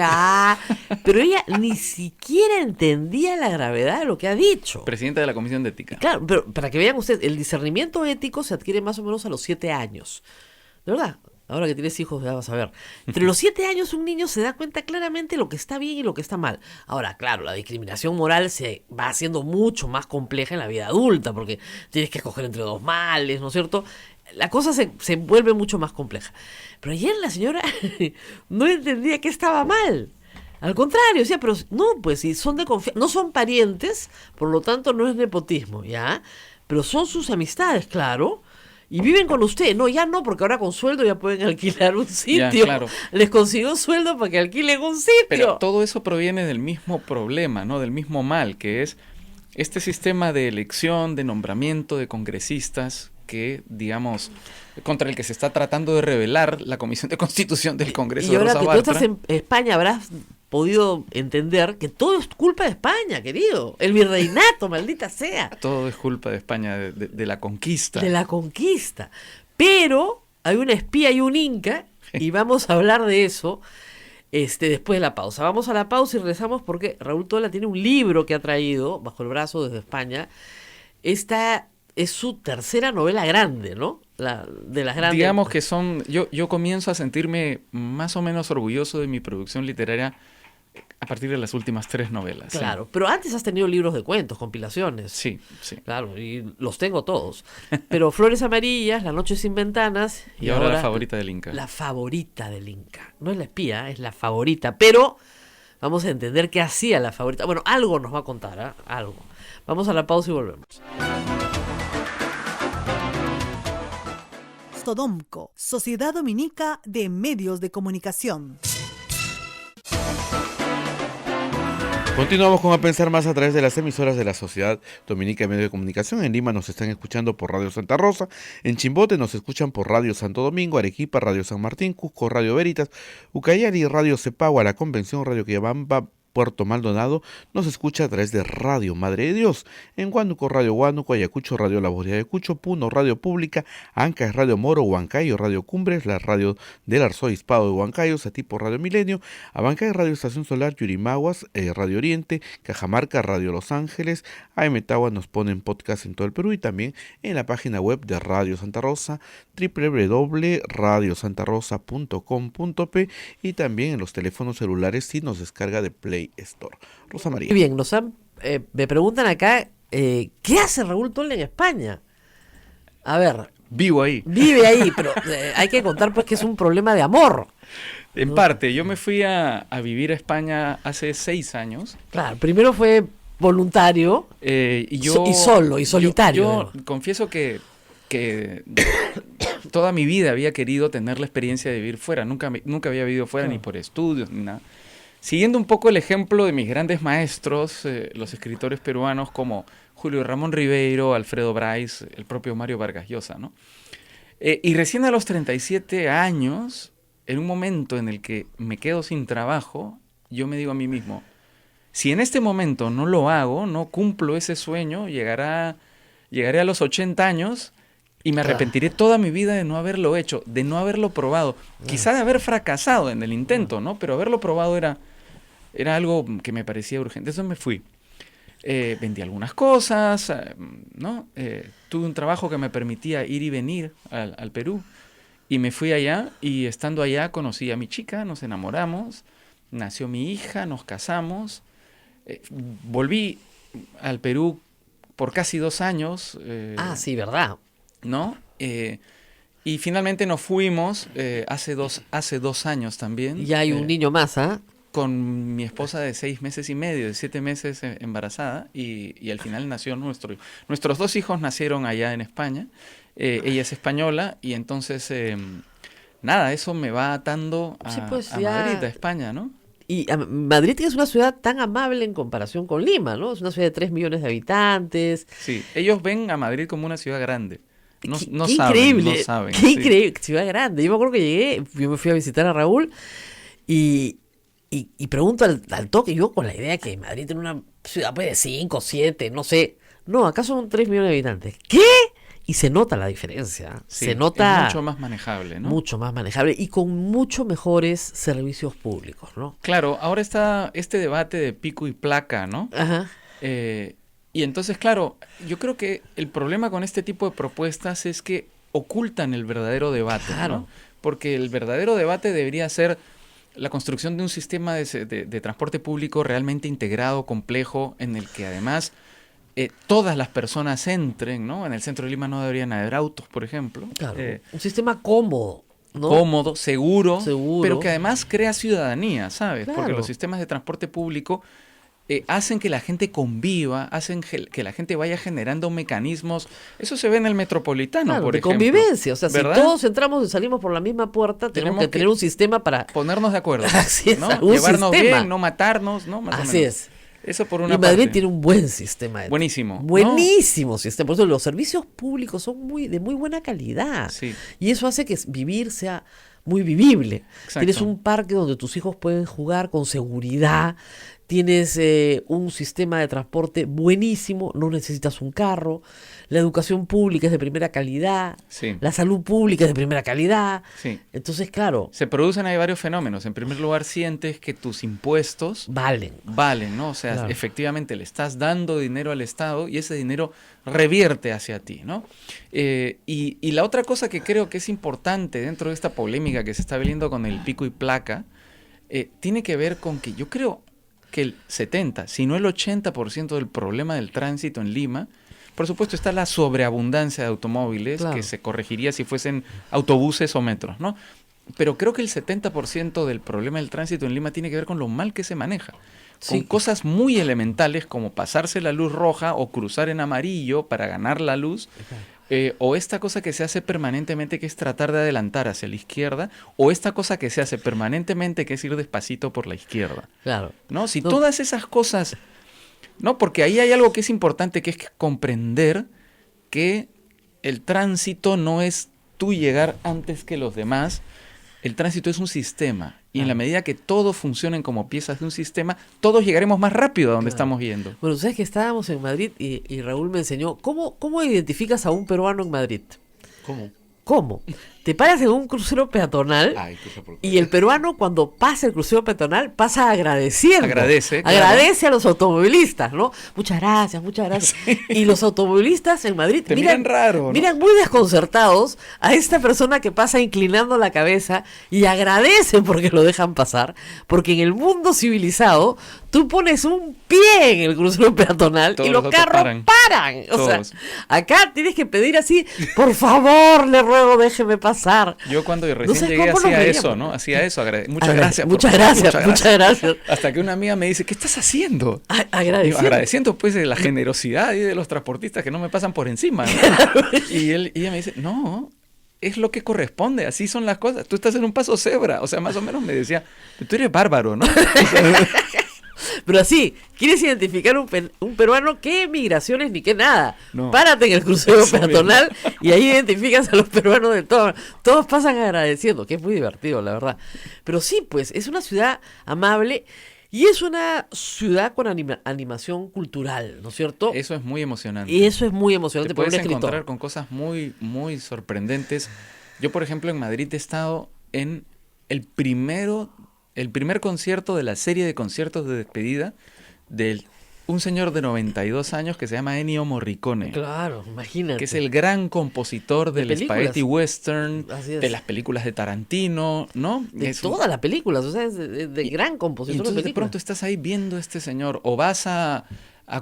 pero ella ni siquiera entendía la gravedad de lo que ha dicho. Presidenta de la Comisión de Ética. Claro, pero para que vean ustedes, el discernimiento ético se adquiere más o menos a los 7 años. ¿De verdad? Ahora que tienes hijos ya vas a ver. Entre los 7 años un niño se da cuenta claramente lo que está bien y lo que está mal. Ahora, claro, la discriminación moral se va haciendo mucho más compleja en la vida adulta, porque tienes que escoger entre 2 males, ¿no es cierto? La cosa se vuelve mucho más compleja. Pero ayer la señora no entendía que estaba mal. Al contrario, decía, pero no, pues si son de confianza, no son parientes, por lo tanto no es nepotismo, ¿ya? Pero son sus amistades, claro. Y viven con usted. No, ya no, porque ahora con sueldo ya pueden alquilar un sitio. Ya, claro. Les consiguió sueldo para que alquilen un sitio. Pero todo eso proviene del mismo problema, ¿no? Del mismo mal, que es este sistema de elección, de nombramiento de congresistas que, digamos, contra el que se está tratando de rebelar la Comisión de Constitución del Congreso Y de ahora Rosa que tú Bartra. estás en España habrás podido entender que todo es culpa de España, querido. El virreinato, maldita sea. Todo es culpa de España, de la conquista. De la conquista. Pero hay una espía y un inca, y vamos a hablar de eso después de la pausa. Vamos a la pausa y regresamos porque Raúl Tola tiene un libro que ha traído bajo el brazo desde España. Esta es su tercera novela grande, ¿no? De las grandes. Digamos que yo comienzo a sentirme más o menos orgulloso de mi producción literaria a partir de las últimas 3 novelas. ¿sí? Claro, pero antes has tenido libros de cuentos, compilaciones. Sí, sí. Claro, y los tengo todos. Pero Flores Amarillas, La Noche Sin Ventanas. Y ahora la favorita del Inca. La favorita del Inca. No es la espía, es la favorita. Pero vamos a entender qué hacía la favorita. Bueno, algo nos va a contar, ¿eh? Algo. Vamos a la pausa y volvemos. Sodomco, Sociedad Dominica de Medios de Comunicación. Continuamos con A Pensar Más a través de las emisoras de la Sociedad Dominica de Medios de Comunicación. En Lima nos están escuchando por Radio Santa Rosa, en Chimbote nos escuchan por Radio Santo Domingo, Arequipa, Radio San Martín, Cusco, Radio Veritas, Ucayali, Radio Cepagua, La Convención, Radio Quillabamba, Puerto Maldonado, nos escucha a través de Radio Madre de Dios, en Huánuco, Radio Huánuco, Ayacucho, Radio La Voz de Ayacucho, Puno, Radio Pública, Ancash, Radio Moro, Huancayo, Radio Cumbres, la radio del Arzobispado de Huancayo, Satipo, Radio Milenio, Abancay, Radio Estación Solar, Yurimaguas, Radio Oriente, Cajamarca, Radio Los Ángeles, AM Tagua nos ponen podcast en todo el Perú y también en la página web de Radio Santa Rosa, www.radiosantarosa.com.p y también en los teléfonos celulares si nos descarga de Play Store. Rosa María. Muy bien, me preguntan acá, ¿qué hace Raúl Tola en España? A ver, Vivo ahí. vive ahí, pero hay que contar pues que es un problema de amor. En parte, yo me fui a vivir a España hace 6 años. Claro, primero fue voluntario Y yo, y solo, y solitario. Yo confieso que toda mi vida había querido tener la experiencia de vivir fuera. Nunca había vivido fuera, ni por estudios, ni nada. Siguiendo un poco el ejemplo de mis grandes maestros, los escritores peruanos como Julio Ramón Ribeiro, Alfredo Bryce, el propio Mario Vargas Llosa, ¿no? Y recién a los 37 años, en un momento en el que me quedo sin trabajo, yo me digo a mí mismo, si en este momento no lo hago, no cumplo ese sueño, llegaré a los 80 años y me arrepentiré toda mi vida de no haberlo hecho, de no haberlo probado. Quizá de haber fracasado en el intento, ¿no? Pero haberlo probado era algo que me parecía urgente. Entonces me fui. Vendí algunas cosas, ¿no? Tuve un trabajo que me permitía ir y venir al Perú. Y me fui allá, y estando allá conocí a mi chica, nos enamoramos, nació mi hija, nos casamos. Volví al Perú por casi 2 años. Sí, ¿verdad? ¿No? Y finalmente nos fuimos hace dos años también. Y hay un niño más, ¿ah? Con mi esposa de 6 meses y medio, de 7 meses embarazada, y al final nació nuestros 2 hijos nacieron allá en España. Ella es española, y entonces, nada, eso me va atando a Madrid, a España, ¿no? Y Madrid es una ciudad tan amable en comparación con Lima, ¿no? Es una ciudad de 3 millones de habitantes. Sí, ellos ven a Madrid como una ciudad grande. No Qué saben, increíble, no saben. qué Sí. increíble, ciudad grande. Yo me acuerdo que llegué, yo me fui a visitar a Raúl y pregunto al toque, yo con la idea que Madrid tiene una ciudad pues, de 5, 7, no sé. No, acá son 3 millones de habitantes. ¿Qué? Y se nota la diferencia. Sí, se nota es mucho más manejable, ¿no? mucho más manejable y con mucho mejores servicios públicos, ¿no? Claro, ahora está este debate de pico y placa, ¿no? Ajá. Y entonces, claro, yo creo que el problema con este tipo de propuestas es que ocultan el verdadero debate, Claro. ¿no? Porque el verdadero debate debería ser la construcción de un sistema de transporte público realmente integrado, complejo, en el que además todas las personas entren, ¿no? En el centro de Lima no deberían haber autos, por ejemplo. Claro. Un sistema cómodo, ¿no? Cómodo, seguro, Seguro. pero que además crea ciudadanía, ¿sabes? Porque Claro. los sistemas de transporte público hacen que la gente conviva, hacen que la gente vaya generando mecanismos. Eso se ve en el metropolitano, Claro, por de ejemplo. convivencia. O sea, ¿verdad? si todos entramos y salimos por la misma puerta, tenemos que tener un sistema para... Ponernos de acuerdo. Así es, ¿no? un Llevarnos sistema. bien, no matarnos, ¿no? Más o Así menos. es. Eso por una Y Madrid parte. tiene un buen sistema. Buenísimo, ¿no? Buenísimo sistema. Por eso los servicios públicos son de muy buena calidad. Sí. Y eso hace que vivir sea muy vivible. Exacto. Tienes un parque donde tus hijos pueden jugar con seguridad. Tienes un sistema de transporte buenísimo. No necesitas un carro. La educación pública es de primera calidad. Sí. La salud pública es de primera calidad. Sí. Entonces, claro, Se producen ahí varios fenómenos. En primer lugar, sientes que tus impuestos valen. valen, ¿no? O sea, Claro. efectivamente le estás dando dinero al Estado y ese dinero revierte hacia ti, ¿no? Y la otra cosa que creo que es importante dentro de esta polémica que se está viendo con el pico y placa, tiene que ver con que yo creo que el 70, si no el 80% del problema del tránsito en Lima, por supuesto está la sobreabundancia de automóviles, Claro. que se corregiría si fuesen autobuses o metros, ¿no? Pero creo que el 70% del problema del tránsito en Lima tiene que ver con lo mal que se maneja. Con Sí. cosas muy elementales como pasarse la luz roja o cruzar en amarillo para ganar la luz, o esta cosa que se hace permanentemente que es tratar de adelantar hacia la izquierda, o esta cosa que se hace permanentemente que es ir despacito por la izquierda. Claro. ¿No? Si No. todas esas cosas, ¿no? Porque ahí hay algo que es importante, que es comprender que el tránsito no es tú llegar antes que los demás. El tránsito es un sistema. Y en la medida que todos funcionen como piezas de un sistema, todos llegaremos más rápido a donde Claro. estamos yendo. Bueno, sabes que estábamos en Madrid y Raúl me enseñó cómo identificas a un peruano en Madrid. ¿Cómo? ¿Cómo? Te paras en un crucero peatonal Ay, qué por... y el peruano cuando pasa el crucero peatonal pasa agradeciendo. Agradece, claro. Agradece a los automovilistas, ¿no? Muchas gracias, muchas gracias. Y los automovilistas en Madrid Te miran raro, ¿no? miran muy desconcertados a esta persona que pasa inclinando la cabeza y agradecen porque lo dejan pasar, porque en el mundo civilizado tú pones un pie en el crucero peatonal Todos y los los autos carros paran. O sea, Todos. acá tienes que pedir así, por favor, le ruego, déjeme pasar. pasar. Yo cuando No recién sé llegué cómo nos hacía veíamos. eso, ¿no? Hacía eso. Muchas gracias. Muchas por favor, gracias, muchas gracias. Hasta que una amiga me dice, ¿qué estás haciendo? Digo, Agradeciendo. agradeciendo pues de la generosidad y de los transportistas que no me pasan por encima, ¿no? Y ella me dice, no, es lo que corresponde, así son las cosas. Tú estás en un paso cebra. O sea, más o menos me decía, tú eres bárbaro, ¿no? O sea, Pero así, ¿quieres identificar un peruano? ¿Qué migraciones ni qué nada? No. Párate en el crucero Eso peatonal y ahí identificas a los peruanos de todo. Todos pasan agradeciendo, que es muy divertido, la verdad. Pero sí, pues, es una ciudad amable y es una ciudad con animación cultural, ¿no es cierto? eso es muy emocionante. Y eso es muy Te emocionante para un puedes escritor. encontrar con cosas muy, muy sorprendentes. Yo, por ejemplo, en Madrid he estado en el primer concierto de la serie de conciertos de despedida de un señor de 92 años que se llama Ennio Morricone, Claro, imagínate. que es el gran compositor De del películas. spaghetti western, Así es. de las películas de Tarantino, ¿no? De Es un- todas las películas, o sea, es de gran Y compositor de entonces de películas. pronto estás ahí viendo a este señor, o vas a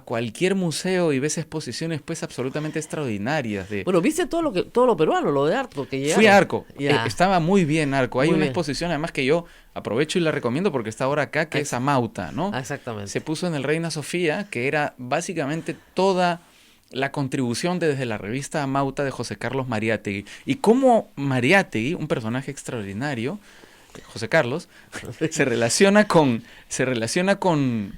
cualquier museo y ves exposiciones pues absolutamente extraordinarias de... Bueno, viste todo lo peruano, lo de Arco que llegaron. Fui a Arco, Ya. estaba muy bien Arco. Hay Muy una bien. exposición además que yo aprovecho y la recomiendo porque está ahora acá, que es Amauta, ¿no? Ah, exactamente. Se puso en el Reina Sofía, que era básicamente toda la contribución desde la revista Amauta de José Carlos Mariátegui. Y cómo Mariátegui, un personaje extraordinario, José Carlos, se relaciona con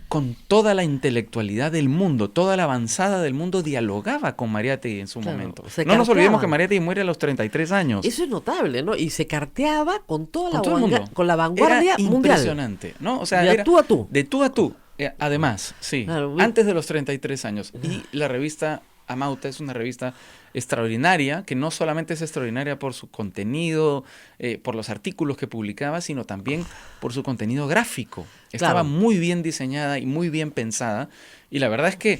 toda la intelectualidad del mundo, toda la avanzada del mundo dialogaba con Mariátegui en su Claro, momento. se No nos olvidemos carteaban. que Mariátegui muere a los 33 años. Eso es notable, ¿no? Y se carteaba con toda Con todo el mundo. con la vanguardia Era mundial. impresionante, ¿no? O sea, De era tú a tú. de tú a tú. Además, sí, Claro, muy- antes de los 33 años. Y la revista Amauta es una revista extraordinaria, que no solamente es extraordinaria por su contenido, por los artículos que publicaba, sino también por su contenido gráfico. Estaba Claro. muy bien diseñada y muy bien pensada. Y la verdad es que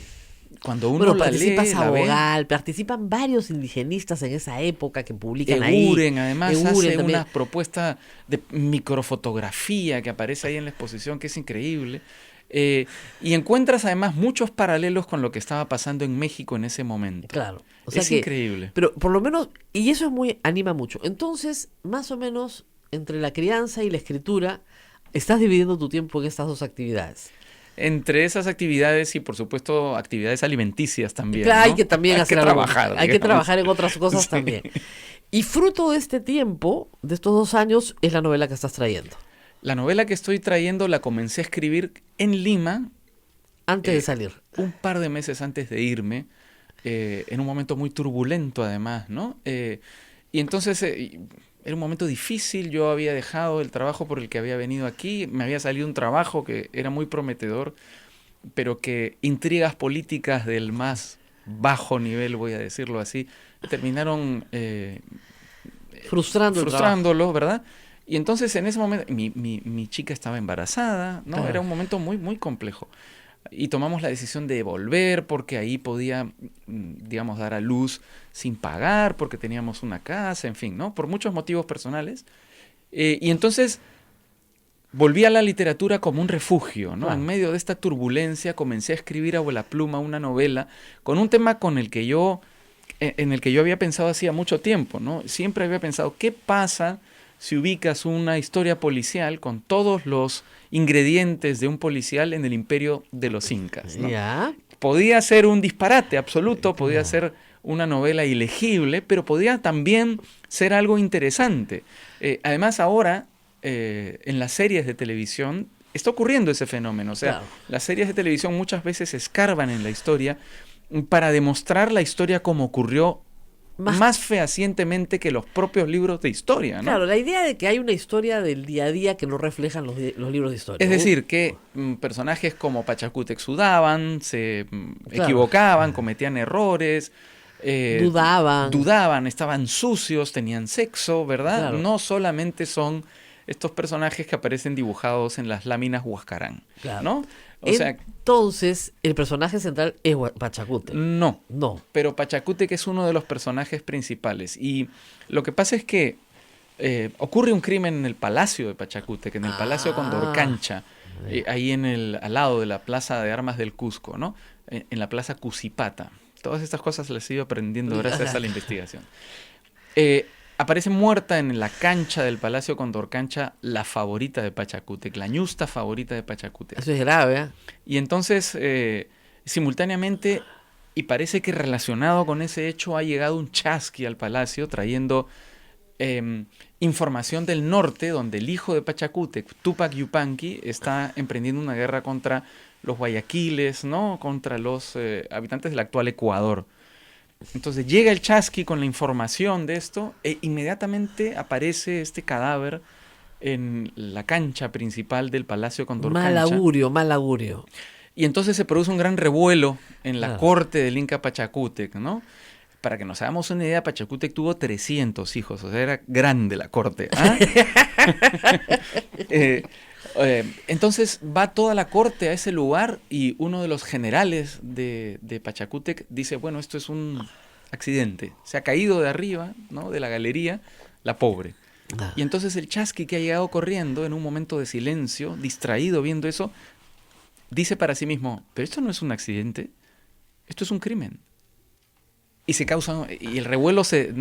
cuando uno Bueno, la participa lee, la ve, Sabogal, participan varios indigenistas en esa época que publican ahí. Eguren, además, Eguren hace también. una propuesta de microfotografía que aparece ahí en la exposición, que es increíble. Y encuentras además muchos paralelos con lo que estaba pasando en México en ese momento. Claro. O sea Es que, increíble. Pero por lo menos, y eso es anima mucho. Entonces, más o menos, entre la crianza y la escritura, estás dividiendo tu tiempo en estas dos actividades. Entre esas actividades y, por supuesto, actividades alimenticias también. Claro, ¿no? hay que también Hay hacer que algo. trabajar. Hay que digamos. trabajar en otras cosas Sí. también. Y fruto de este tiempo, de estos 2 años, es la novela que estás trayendo. La novela que estoy trayendo la comencé a escribir en Lima Antes de salir. un par de meses antes de irme, en un momento muy turbulento además, ¿no? Y entonces era un momento difícil, yo había dejado el trabajo por el que había venido aquí, me había salido un trabajo que era muy prometedor, pero que intrigas políticas del más bajo nivel, voy a decirlo así, terminaron Frustrando el trabajo. frustrándolo, ¿verdad? Y entonces en ese momento mi chica estaba embarazada, ¿no? Claro. Era un momento muy, muy complejo. Y tomamos la decisión de volver porque ahí podía, digamos, dar a luz sin pagar, porque teníamos una casa, en fin, ¿no? Por muchos motivos personales. Y entonces volví a la literatura como un refugio, ¿no? Claro. En medio de esta turbulencia comencé a escribir a vuela pluma una novela con un tema en el que yo había pensado hacía mucho tiempo, ¿no? Siempre había pensado, ¿qué pasa si ubicas una historia policial con todos los ingredientes de un policial en el imperio de los incas, ¿no? Ya. Podía ser un disparate absoluto, podía ser una novela ilegible, pero podía también ser algo interesante. Además, ahora, en las series de televisión, está ocurriendo ese fenómeno. O sea, Claro. las series de televisión muchas veces escarban en la historia para demostrar la historia como ocurrió más fehacientemente que los propios libros de historia, ¿no? Claro, la idea de que hay una historia del día a día que no reflejan los libros de historia. Es decir, que personajes como Pachacútec sudaban, se Claro. equivocaban, cometían errores, Dudaban. estaban sucios, tenían sexo, ¿verdad? Claro. No solamente son estos personajes que aparecen dibujados en las láminas Huascarán, Claro. ¿no? O sea, Entonces, el personaje central es Pachacútec. no. No. Pero Pachacútec es uno de los personajes principales. Y lo que pasa es que ocurre un crimen en el palacio de Pachacútec, en el palacio Condorcancha, ahí al lado de la plaza de armas del Cusco, ¿no? En la plaza Cusipata. Todas estas cosas las he ido aprendiendo gracias a la investigación. aparece muerta en la cancha del Palacio Condorcancha la favorita de Pachacútec, la ñusta favorita de Pachacútec. Eso es grave, ¿eh? Y entonces, simultáneamente, y parece que relacionado con ese hecho, ha llegado un chasqui al palacio trayendo información del norte, donde el hijo de Pachacútec, Túpac Yupanqui, está emprendiendo una guerra contra los guayaquiles, ¿no? Contra los habitantes del actual Ecuador. Entonces llega el chasqui con la información de esto e inmediatamente aparece este cadáver en la cancha principal del Palacio Condorcancha. Mal augurio, mal augurio. Y entonces se produce un gran revuelo en la Claro. corte del Inca Pachacútec, ¿no? Para que nos hagamos una idea, Pachacútec tuvo 300 hijos, o sea, era grande la corte. ¿Ah? Entonces va toda la corte a ese lugar y uno de los generales de Pachacútec dice, bueno, esto es un accidente, se ha caído de arriba, ¿no? De la galería, la pobre. Ah. Y entonces el chasqui, que ha llegado corriendo en un momento de silencio, distraído viendo eso, dice para sí mismo, pero esto no es un accidente, esto es un crimen. Y se causa, y el revuelo se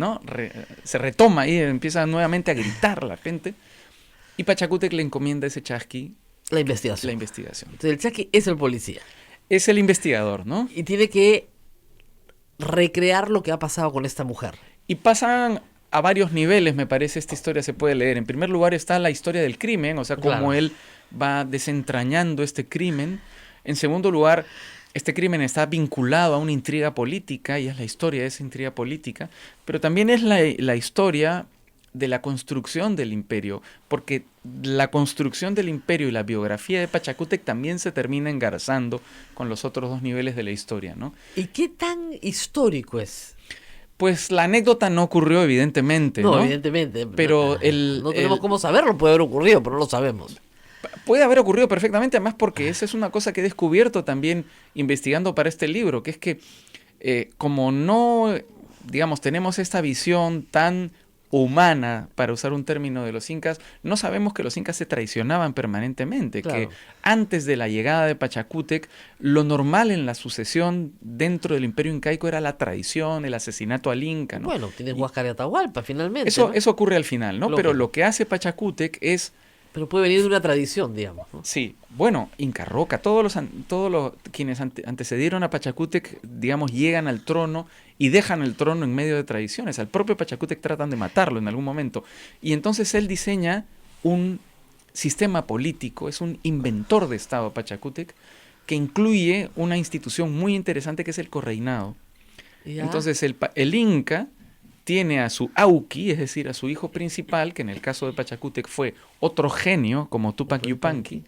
retoma y empieza nuevamente a gritar la gente. Y Pachacútec le encomienda a ese chasqui La investigación. la investigación. Entonces el chasqui es el policía. Es el investigador, ¿no? Y tiene que recrear lo que ha pasado con esta mujer. Y pasan a varios niveles, me parece, esta historia se puede leer. En primer lugar está la historia del crimen, o sea, cómo Claro. él va desentrañando este crimen. En segundo lugar, este crimen está vinculado a una intriga política, y es la historia de esa intriga política, pero también es la historia de la construcción del imperio, porque la construcción del imperio y la biografía de Pachacútec también se termina engarzando con los otros dos niveles de la historia, ¿no? ¿Y qué tan histórico es? Pues la anécdota no ocurrió, evidentemente, ¿no? Evidentemente. Pero no tenemos cómo saberlo, puede haber ocurrido, pero no lo sabemos. Puede haber ocurrido perfectamente, además porque esa es una cosa que he descubierto también investigando para este libro, que es que como no, digamos, tenemos esta visión tan humana, para usar un término de los incas, no sabemos que los incas se traicionaban permanentemente, Claro. que antes de la llegada de Pachacútec, lo normal en la sucesión dentro del imperio incaico era la traición, el asesinato al inca, ¿no? Bueno, tienes Huáscar y Atahualpa, finalmente. Eso, ¿no? eso ocurre al final, ¿no? Lógico. Pero lo que hace Pachacútec es, Pero puede venir de una tradición, digamos, ¿no? sí, bueno, Inca Roca, todos los quienes antecedieron a Pachacútec, digamos, llegan al trono y dejan el trono en medio de tradiciones. Al propio Pachacútec tratan de matarlo en algún momento. Y entonces él diseña un sistema político, es un inventor de Estado Pachacútec, que incluye una institución muy interesante que es el correinado. Ya. Entonces el Inca tiene a su Auqui, es decir, a su hijo principal, que en el caso de Pachacútec fue otro genio, como Túpac Yupanqui,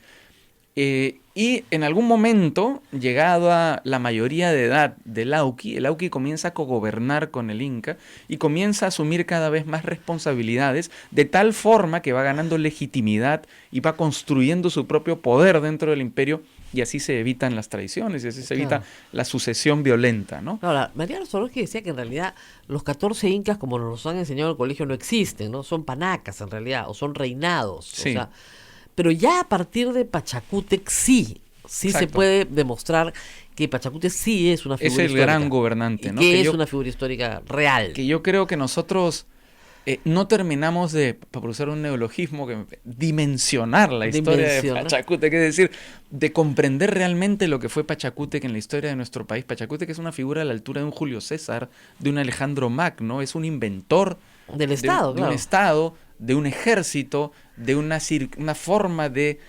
y en algún momento, llegado a la mayoría de edad del Auqui, el Auqui comienza a cogobernar con el Inca y comienza a asumir cada vez más responsabilidades, de tal forma que va ganando legitimidad y va construyendo su propio poder dentro del imperio, y así se evitan las traiciones, y así se evita Claro. la sucesión violenta, ¿no? Ahora, Mariano Soroski decía que en realidad los 14 incas, como nos han enseñado en el colegio, no existen, ¿no? Son panacas en realidad, o son reinados. Sí. O sea, pero ya a partir de Pachacútec sí se Exacto. puede demostrar que Pachacútec sí es una figura Es el histórica. gran gobernante, Y ¿no? que Que es yo- una figura histórica real. Que yo creo que nosotros no terminamos de, para usar un neologismo, dimensionar la historia de Dimensionar. Pachacútec, es decir, de comprender realmente lo que fue Pachacútec en la historia de nuestro país. Pachacútec es una figura a la altura de un Julio César, de un Alejandro Magno, es un inventor Del Estado, de un claro. Estado, de un ejército, de una forma de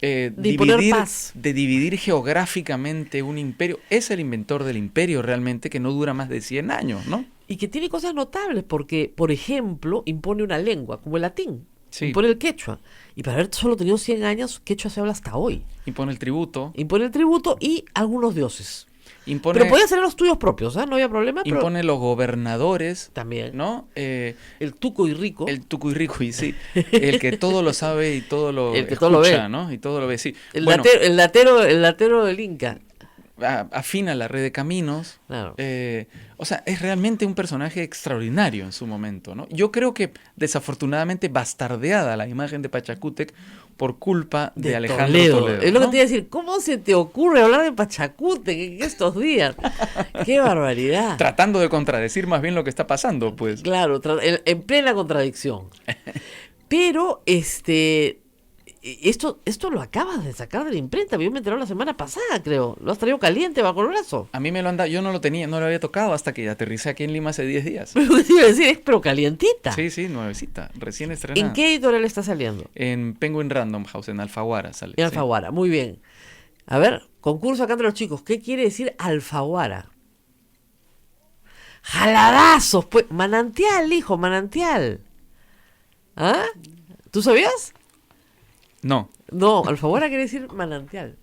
imponer paz. de dividir geográficamente un imperio. Es el inventor del imperio realmente, que no dura más de 100 años, ¿no? Y que tiene cosas notables porque, por ejemplo, impone una lengua, como el latín. Sí. Impone el quechua. Y para haber solo tenido 100 años, quechua se habla hasta hoy. Impone el tributo, Impone el tributo y algunos dioses. impone, Pero podía ser los tuyos propios, ¿ah? No había problema. Pero impone los gobernadores, también. ¿no? El tuco y rico. El tucuirricuy, sí. El que todo lo sabe y todo lo El que escucha, todo lo ve. ¿no? Y todo lo ve, sí. El, Bueno, el latero del Inca. afina la red de caminos. Claro. O sea, es realmente un personaje extraordinario en su momento, ¿no? Yo creo que desafortunadamente bastardeada la imagen de Pachacútec por culpa de Alejandro Toledo. Es lo que ¿no? te iba a decir, ¿cómo se te ocurre hablar de Pachacútec en estos días? ¡Qué barbaridad! Tratando de contradecir más bien lo que está pasando, pues. Claro, en plena contradicción. Pero, esto lo acabas de sacar de la imprenta. Yo me enteré la semana pasada, creo. Lo has traído caliente bajo el brazo. A mí me lo han dado, yo no lo tenía, no lo había tocado hasta que aterricé aquí en Lima hace 10 días. Pero lo que te iba a decir es, pero calientita. Sí, nuevecita, recién estrenada. ¿En qué editorial está saliendo? En Penguin Random House, en Alfaguara sale. En sí. Alfaguara, muy bien. A ver, concurso acá entre los chicos. ¿Qué quiere decir Alfaguara? Jaladazos, pues. Manantial, hijo, manantial. ¿Ah? ¿Tú sabías? No, No, Alfaguara quiere decir manantial.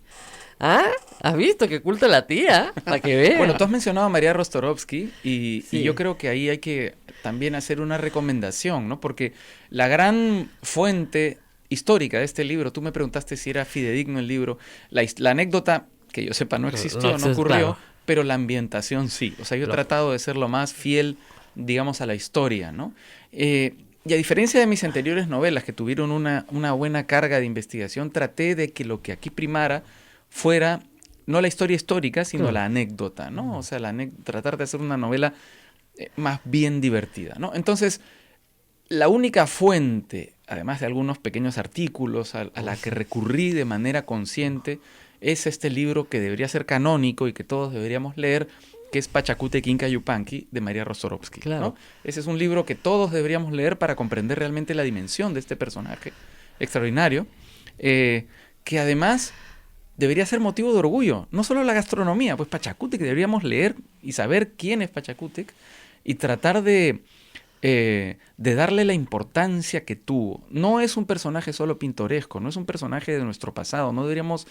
¿Ah? ¿Has visto qué culta la tía? Para que veas. bueno, tú has mencionado a María Rostorovsky y Sí. yo creo que ahí hay que también hacer una recomendación, ¿no? Porque la gran fuente histórica de este libro, tú me preguntaste si era fidedigno el libro, la anécdota, que yo sepa, no existió, no ocurrió, claro. pero la ambientación sí. O sea, yo he tratado de ser lo más fiel, digamos, a la historia, ¿no? Y a diferencia de mis anteriores novelas, que tuvieron una buena carga de investigación, traté de que lo que aquí primara fuera no la historia histórica, sino Claro. la anécdota, ¿no? O sea, tratar de hacer una novela más bien divertida, ¿no? Entonces, la única fuente, además de algunos pequeños artículos a la que recurrí de manera consciente, es este libro que debería ser canónico y que todos deberíamos leer, que es Pachacútec Inca Yupanqui, de María Rostorovsky. Claro. ¿no? Ese es un libro que todos deberíamos leer para comprender realmente la dimensión de este personaje extraordinario, que además debería ser motivo de orgullo, no solo la gastronomía, pues Pachacútec deberíamos leer y saber quién es Pachacútec y tratar de darle la importancia que tuvo. No es un personaje solo pintoresco, no es un personaje de nuestro pasado, no deberíamos...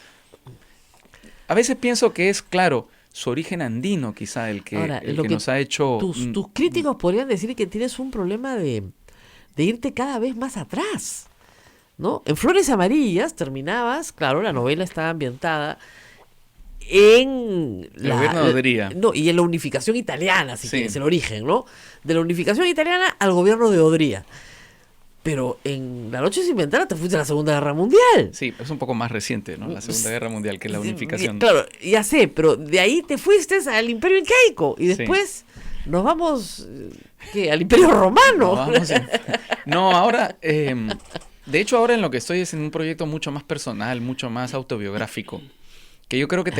A veces pienso que es, claro, su origen andino quizá el que, Ahora, el lo que que nos ha hecho... Tus críticos podrían decir que tienes un problema de irte cada vez más atrás, ¿no? En Flores Amarillas terminabas, claro, la novela estaba ambientada en El gobierno de Odría. No, y en la unificación italiana, si Sí. quieres, el origen, ¿no? De la unificación italiana al gobierno de Odría. Pero en La Noche sin Ventana te fuiste a la Segunda Guerra Mundial. Sí, es un poco más reciente, ¿no? La Segunda Guerra Mundial que la Sí, unificación. Claro, ya sé, pero de ahí te fuiste al Imperio Incaico y después nos vamos ¿qué? Al Imperio Romano. No, no, ahora, de hecho ahora en lo que estoy es en un proyecto mucho más personal, mucho más autobiográfico, que yo creo que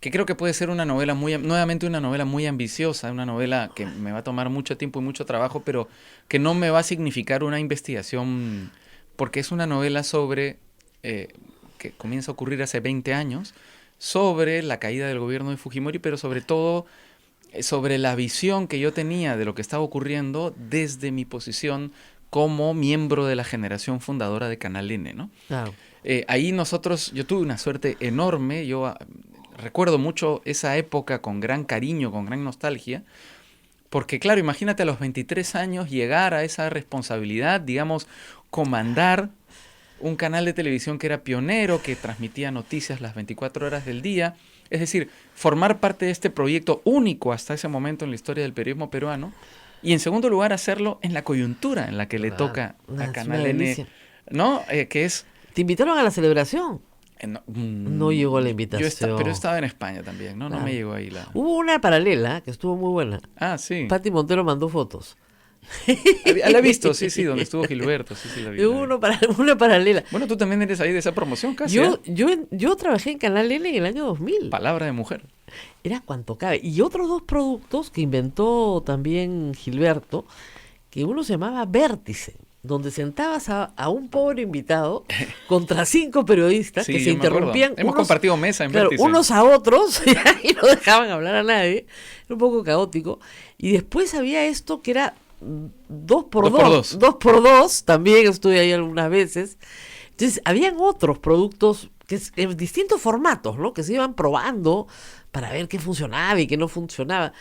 creo que puede ser una novela nuevamente una novela muy ambiciosa, una novela que me va a tomar mucho tiempo y mucho trabajo, pero que no me va a significar una investigación, porque es una novela sobre, que comienza a ocurrir hace 20 años, sobre la caída del gobierno de Fujimori, pero sobre todo sobre la visión que yo tenía de lo que estaba ocurriendo desde mi posición como miembro de la generación fundadora de Canal N, ¿no? Claro. Ahí yo tuve una suerte enorme, yo recuerdo mucho esa época con gran cariño, con gran nostalgia, porque claro, imagínate a los 23 años llegar a esa responsabilidad, digamos, comandar un canal de televisión que era pionero, que transmitía noticias las 24 horas del día, es decir, formar parte de este proyecto único hasta ese momento en la historia del periodismo peruano, y en segundo lugar hacerlo en la coyuntura en la que le Claro, toca una a Canal delicia. N, ¿no? Que es... ¿Te invitaron a la celebración? No, No llegó la invitación. pero estaba en España también, ¿no? No Claro. me llegó ahí la... Hubo una paralela que estuvo muy buena. Ah, sí. Pati Montero mandó fotos. La he visto, sí, donde estuvo Gilberto, sí, la vi. Hubo una paralela. Bueno, tú también eres ahí de esa promoción casi, ¿eh? Yo trabajé en Canal N en el año 2000. Palabra de mujer. Era cuanto cabe. Y otros dos productos que inventó también Gilberto, que uno se llamaba Vértice, donde sentabas a un pobre invitado contra 5 periodistas Sí, que se yo me acuerdo. interrumpían. Hemos compartido mesa en claro, Vértice. unos a otros y no dejaban hablar a nadie. Era un poco caótico. Y después había esto que era 2 por 2. 2 por 2, también estuve ahí algunas veces. Entonces, habían otros productos en distintos formatos, ¿no? Que se iban probando para ver qué funcionaba y qué no funcionaba.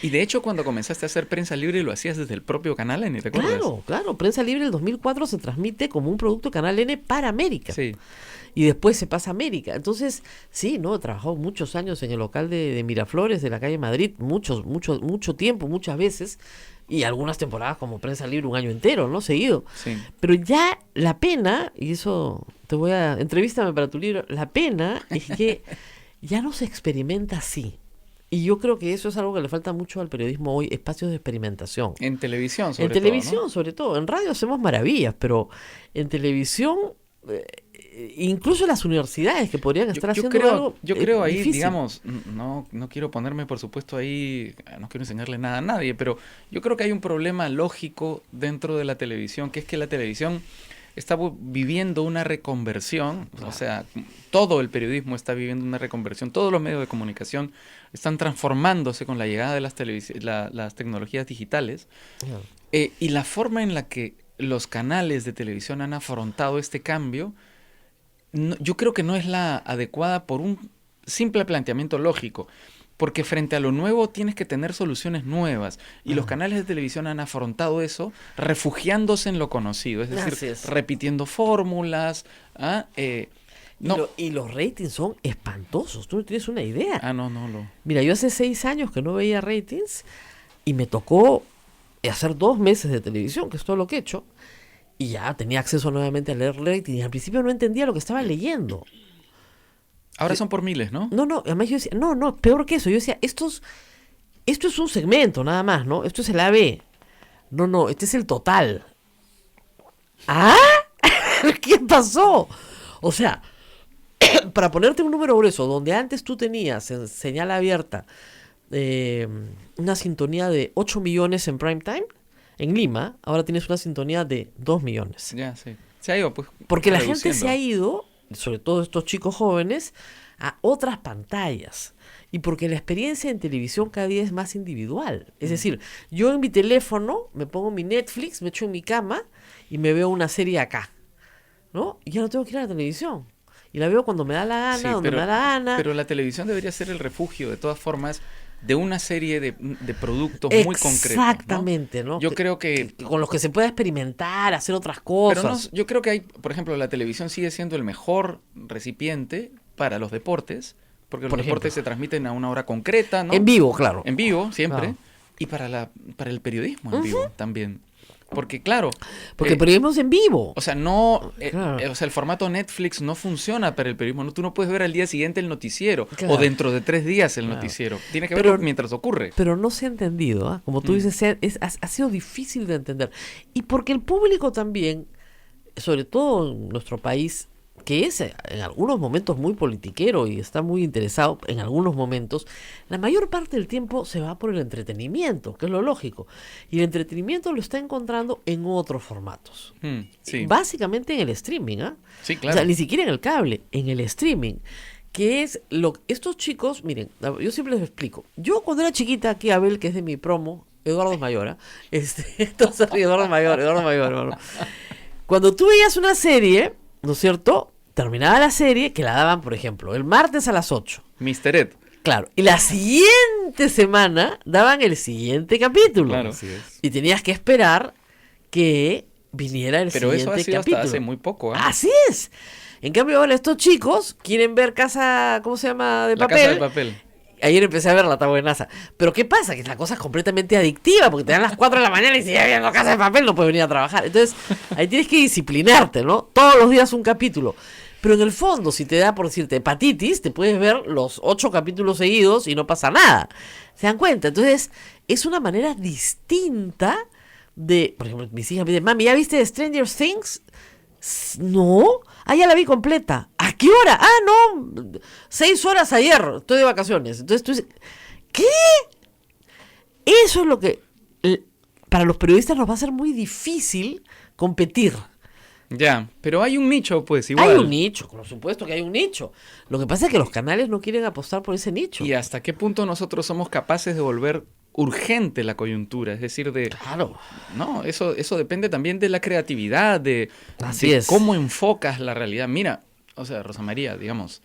Y de hecho, cuando comenzaste a hacer Prensa Libre, lo hacías desde el propio Canal N, ¿te acuerdas? Claro, claro. Prensa Libre del 2004 se transmite como un producto de Canal N para América. Sí. Y después se pasa a América. Entonces, sí, ¿no? He trabajado muchos años en el local de Miraflores, de la calle Madrid, mucho tiempo, muchas veces, y algunas temporadas como Prensa Libre un año entero, ¿no? Seguido. Sí. Pero ya la pena, y eso entrevístame para tu libro, la pena es que ya no se experimenta así. Y yo creo que eso es algo que le falta mucho al periodismo hoy, espacios de experimentación. En televisión, sobre En todo, televisión, ¿no? sobre todo. En radio hacemos maravillas, pero en televisión, incluso las universidades que podrían estar haciendo algo yo creo ahí, difícil. digamos, no quiero ponerme, por supuesto, ahí, no quiero enseñarle nada a nadie, pero yo creo que hay un problema lógico dentro de la televisión, que es que la televisión está viviendo una reconversión, o sea, todo el periodismo está viviendo una reconversión, todos los medios de comunicación están transformándose con la llegada de las tecnologías digitales, y la forma en la que los canales de televisión han afrontado este cambio, yo creo que no es la adecuada por un simple planteamiento lógico, porque frente a lo nuevo tienes que tener soluciones nuevas, y los canales de televisión han afrontado eso refugiándose en lo conocido, es decir, repitiendo fórmulas. Y los ratings son espantosos, tú no tienes una idea. No. Mira, yo hace 6 años que no veía ratings y me tocó hacer 2 meses de televisión, que es todo lo que he hecho, y ya tenía acceso nuevamente a leer ratings, y al principio no entendía lo que estaba leyendo. Ahora son por miles, ¿no? No, además yo decía, no, peor que eso, yo decía, esto es un segmento nada más, ¿no? Esto es el AB. No, este es el total. ¿Ah? ¿Qué pasó? O sea, para ponerte un número grueso, donde antes tú tenías en señal abierta una sintonía de 8 millones en prime time, en Lima, ahora tienes una sintonía de 2 millones. Ya, sí. Se ha ido, pues. Porque la gente reduciendo. se ha ido, sobre todo estos chicos jóvenes, a otras pantallas. Y porque la experiencia en televisión cada día es más individual. Es decir, yo en mi teléfono me pongo mi Netflix, me echo en mi cama y me veo una serie acá, ¿no? Y ya no tengo que ir a la televisión. Y la veo cuando me da la gana, Sí, donde me da la gana. Pero la televisión debería ser el refugio, de todas formas, de una serie de productos muy concretos, ¿no? Exactamente, ¿no? Yo creo que... con los que se pueda experimentar, hacer otras cosas. Pero yo creo que hay, por ejemplo, la televisión sigue siendo el mejor recipiente para los deportes, porque los deportes se transmiten a una hora concreta, ¿no? En vivo, claro. En vivo, siempre. Claro. Y para el periodismo en vivo también. Porque, claro... Porque el periodismo es en vivo. O sea, no, Claro. o sea, el formato Netflix no funciona para el periodismo. No, tú no puedes ver al día siguiente el noticiero Claro. o dentro de 3 días el Claro. noticiero. Tienes que Pero- verlo mientras ocurre. Pero no se ha entendido, ¿ah? Como tú dices, ha sido difícil de entender. Y porque el público también, sobre todo en nuestro país, que es en algunos momentos muy politiquero y está muy interesado en algunos momentos, la mayor parte del tiempo se va por el entretenimiento, que es lo lógico. Y el entretenimiento lo está encontrando en otros formatos. Sí, Básicamente en el streaming, ¿ah? sí, O claro. sea, ni siquiera en el cable, en el streaming. Que es estos chicos, miren, yo siempre les explico. Yo cuando era chiquita, aquí Abel, que es de mi promo, Eduardo Mayora, entonces Eduardo Mayor, hermano. Cuando tú veías una serie, ¿no es cierto? Terminaba la serie, que la daban, por ejemplo, el martes a las 8. Mr. Ed. Claro, y la siguiente semana daban el siguiente capítulo. Claro. Así es. Y tenías que esperar que viniera el Pero eso siguiente ha sido capítulo. hasta hace muy poco, ¿eh? Así es. En cambio, ahora estos chicos quieren ver Casa, ¿cómo se llama? De La papel. Casa de Papel. Ayer empecé a verla, está buenaza. Pero ¿qué pasa? Que la cosa es completamente adictiva, porque te dan las 4 de la mañana y si ya viendo Casa de Papel no puedes venir a trabajar. Entonces, ahí tienes que disciplinarte, ¿no? Todos los días un capítulo. Pero en el fondo, si te da, por decirte, hepatitis, te puedes ver los 8 capítulos seguidos y no pasa nada. ¿Se dan cuenta? Entonces, es una manera distinta de... Por ejemplo, mis hijas me dicen, mami, ¿ya viste Stranger Things? No. Ah, ya la vi completa. ¿A qué hora? Ah, no. 6 horas ayer. Estoy de vacaciones. Entonces tú dices, ¿qué? Eso es lo que para los periodistas nos va a ser muy difícil competir. Ya, pero hay un nicho, pues, igual. Hay un nicho, por supuesto que hay un nicho. Lo que pasa es que los canales no quieren apostar por ese nicho. ¿Y hasta qué punto nosotros somos capaces de volver urgente la coyuntura? Es decir, Claro. no, eso depende también de la creatividad, Así de es. cómo enfocas la realidad. Mira, o sea, Rosa María, digamos,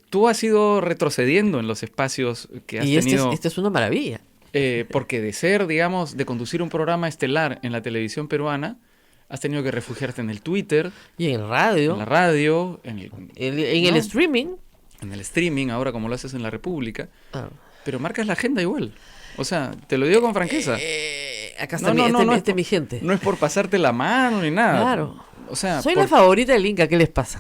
tú has ido retrocediendo en los espacios que has Y tenido. este es una maravilla. Porque de ser, digamos, de conducir un programa estelar en la televisión peruana, has tenido que refugiarte en el Twitter, Y en el radio, en la radio, en en el ¿no? streaming. en el streaming, ahora como lo haces en la República, Ah. pero marcas la agenda igual. O sea, te lo digo con franqueza. Acá está mi gente. No es por pasarte la mano ni nada. Claro. O sea, Soy la favorita del Inca, ¿qué les pasa?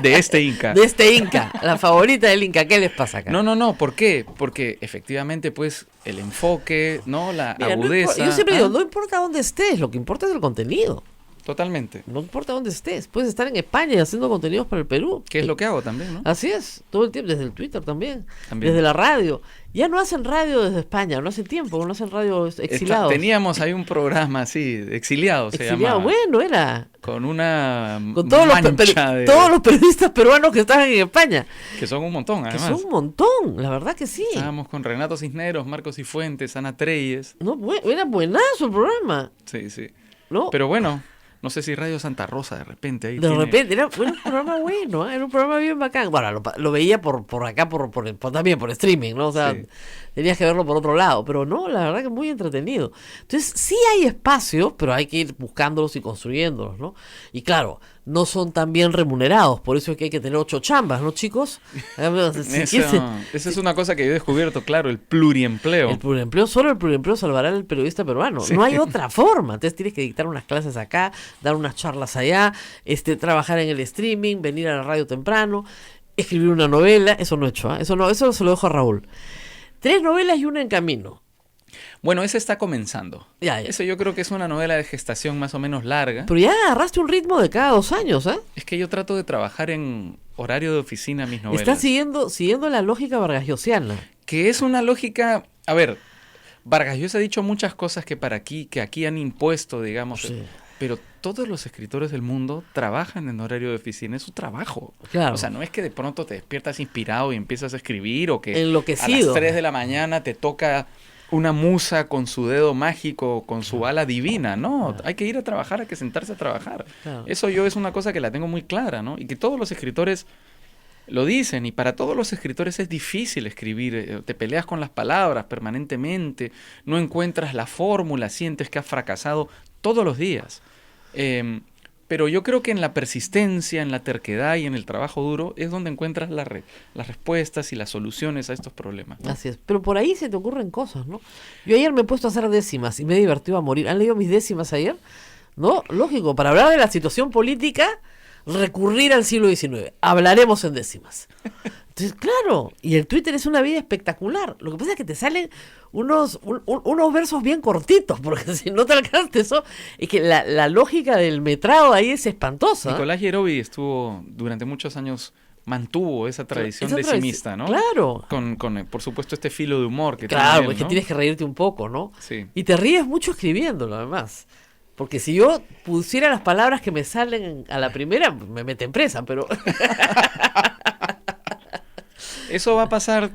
de este Inca. De este Inca, la favorita del Inca, ¿qué les pasa acá? No, ¿por qué? Porque efectivamente, pues, el enfoque, ¿no? La Mira, agudeza. yo siempre digo, no importa dónde estés, lo que importa es el contenido. Totalmente. No importa dónde estés, puedes estar en España haciendo contenidos para el Perú. Que es lo que hago también, ¿no? Así es, todo el tiempo, desde el Twitter también, También. desde la radio. Ya no hacen radio desde España, no hace tiempo, no hacen radio exiliados. Teníamos ahí un programa así, exiliados se Exiliado, llamaba. bueno, era. Con una Con todos mancha de... todos los periodistas peruanos que estaban en España. Que son un montón, Que además. son un montón, la verdad que sí. Estábamos con Renato Cisneros, Marcos Cifuentes, Ana Treyes. No, era buenazo el programa, Sí, sí. ¿no? Pero bueno, no sé si Radio Santa Rosa de repente ahí De tiene- repente, era un programa bueno, era un programa bien bacán. Bueno, lo veía por acá, también por streaming, ¿no? O sea, Sí. tenías que verlo por otro lado, pero no, la verdad que es muy entretenido. Entonces, sí hay espacios, pero hay que ir buscándolos y construyéndolos, ¿no? Y claro, no son tan bien remunerados, por eso es que hay que tener 8 chambas, ¿no, chicos? Esa es una cosa que yo he descubierto, claro, el pluriempleo. El pluriempleo, solo el pluriempleo salvará al periodista peruano. Sí. No hay otra forma. Entonces tienes que dictar unas clases acá, dar unas charlas allá, trabajar en el streaming, venir a la radio temprano, escribir una novela. Eso no he hecho, ¿ah? Eso se lo dejo a Raúl. 3 novelas y una en camino. Bueno, ese está comenzando. Ya. Eso yo creo que es una novela de gestación más o menos larga. Pero ya agarraste un ritmo de cada 2 años, ¿ah? Es que yo trato de trabajar en horario de oficina mis novelas. Estás siguiendo la lógica vargasllosiana. Que es una lógica... A ver, Vargas Llosa ha dicho muchas cosas que aquí han impuesto, digamos. Sí. Pero todos los escritores del mundo trabajan en horario de oficina, es su trabajo. Claro. O sea, no es que de pronto te despiertas inspirado y empiezas a escribir o que Enloquecido. a las 3 de la mañana te toca una musa con su dedo mágico, con su ala divina. No, hay que ir a trabajar, hay que sentarse a trabajar. Claro. Eso yo es una cosa que la tengo muy clara, ¿no? Y que todos los escritores lo dicen, y para todos los escritores es difícil escribir, te peleas con las palabras permanentemente, no encuentras la fórmula, sientes que has fracasado todos los días. Pero yo creo que en la persistencia, en la terquedad y en el trabajo duro es donde encuentras las respuestas y las soluciones a estos problemas, ¿no? Así es. Pero por ahí se te ocurren cosas, ¿no? Yo ayer me he puesto a hacer décimas y me he divertido a morir. ¿Han leído mis décimas ayer? ¿No? Lógico, para hablar de la situación política, recurrir al siglo XIX. Hablaremos en décimas. Entonces, claro, y el Twitter es una vida espectacular. Lo que pasa es que te salen unos versos bien cortitos, porque si no te alcanzas eso, es que la lógica del metrado ahí es espantosa. Nicolás Yerovi estuvo durante muchos años, mantuvo esa tradición Esa decimista, ¿no? Claro. Con, por supuesto, este filo de humor que Claro, tiene él, es que ¿no? tienes que reírte un poco, ¿no? Sí. Y te ríes mucho escribiéndolo, además. Porque si yo pusiera las palabras que me salen a la primera, me meten presa, pero... Eso va a pasar,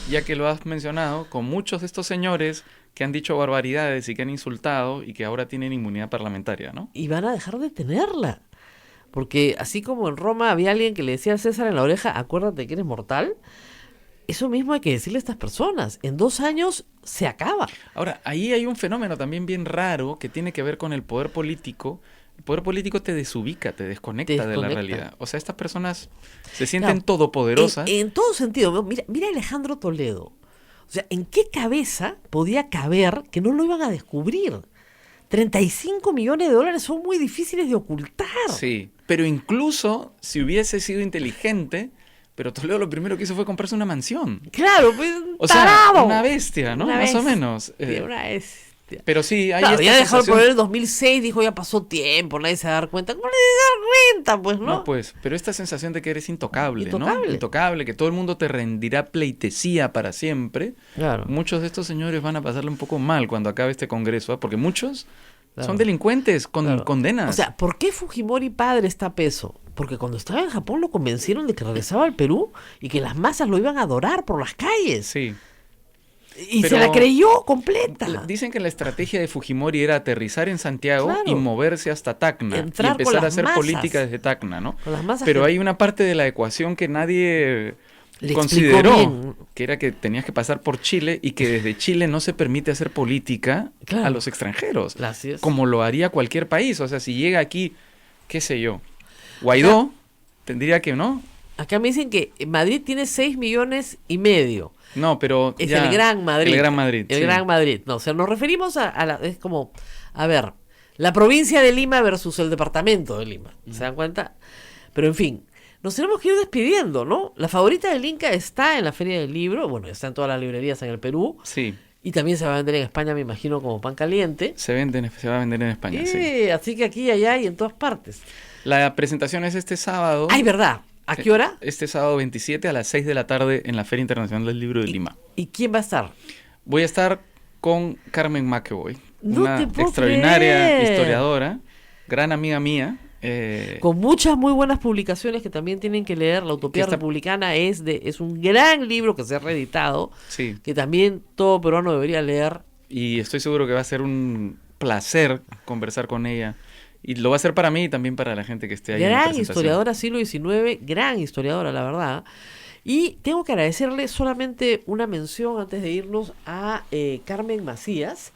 ya que lo has mencionado, con muchos de estos señores que han dicho barbaridades y que han insultado y que ahora tienen inmunidad parlamentaria, ¿no? Y van a dejar de tenerla. Porque así como en Roma había alguien que le decía a César en la oreja, acuérdate que eres mortal, eso mismo hay que decirle a estas personas. En 2 años se acaba. Ahora, ahí hay un fenómeno también bien raro que tiene que ver con el poder político. El poder político te desubica, te desconecta de la desconecta. realidad. O sea, estas personas se sienten Claro. todopoderosas. En todo sentido. ¿No? Mira Alejandro Toledo. O sea, ¿en qué cabeza podía caber que no lo iban a descubrir? 35 millones de dólares son muy difíciles de ocultar. Sí, pero incluso si hubiese sido inteligente, pero Toledo lo primero que hizo fue comprarse una mansión. Claro, pues un O sea, tarado. una bestia, ¿no? Una Más o bestia, menos. una bestia. Pero sí, hay Claro, esta ya dejó el sensación- poder en 2006, dijo ya pasó tiempo, nadie se va a dar cuenta. ¿Cómo nadie se va a dar cuenta? Pues no. No, pues, pero esta sensación de que eres intocable, ¿no? Intocable. Intocable, que todo el mundo te rendirá pleitesía para siempre. Claro. Muchos de estos señores van a pasarle un poco mal cuando acabe este congreso, ¿ah? Porque muchos Claro. son delincuentes con Claro. condenas. O sea, ¿por qué Fujimori padre está a peso? Porque cuando estaba en Japón lo convencieron de que regresaba al Perú y que las masas lo iban a adorar por las calles. sí. Y Pero se la creyó completa. Dicen que la estrategia de Fujimori era aterrizar en Santiago Claro. y moverse hasta Tacna. Entrar Y con empezar a las hacer masas. política desde Tacna, ¿no? Con las masas Pero que- hay una parte de la ecuación que nadie Le consideró, explicó bien. que era que tenías que pasar por Chile y que desde Chile no se permite hacer política Claro. a los extranjeros, Así es. como lo haría cualquier país. O sea, si llega aquí, qué sé yo, Guaidó, tendría que, ¿no? Acá me dicen que Madrid tiene 6,5 millones. No, pero Es ya, el Gran Madrid. El Gran Madrid, El sí. Gran Madrid. No, o sea, nos referimos a la... Es como, a ver, la provincia de Lima versus el departamento de Lima. ¿Se dan cuenta? Pero en fin, nos tenemos que ir despidiendo, ¿no? La favorita del Inca está en la Feria del Libro. Bueno, está en todas las librerías en el Perú. Sí, Y también se va a vender en España, me imagino, como pan caliente. se va a vender en España, sí. Así que aquí, allá y en todas partes. La presentación es este sábado. ¡Ay, verdad! ¿A qué hora? Este sábado 27 a las 6 de la tarde en la Feria Internacional del Libro de Lima. ¿Y quién va a estar? Voy a estar con Carmen McEvoy, No una te puedo extraordinaria creer. historiadora, gran amiga mía. Con muchas muy buenas publicaciones que también tienen que leer. La Utopía Que está- Republicana es un gran libro que se ha reeditado, Sí, que también todo peruano debería leer. y estoy seguro que va a ser un placer conversar con ella. Y lo va a ser para mí y también para la gente que esté ahí en la Gran presentación. historiadora siglo XIX, gran historiadora, la verdad. Y tengo que agradecerle solamente una mención antes de irnos a Carmen Macías,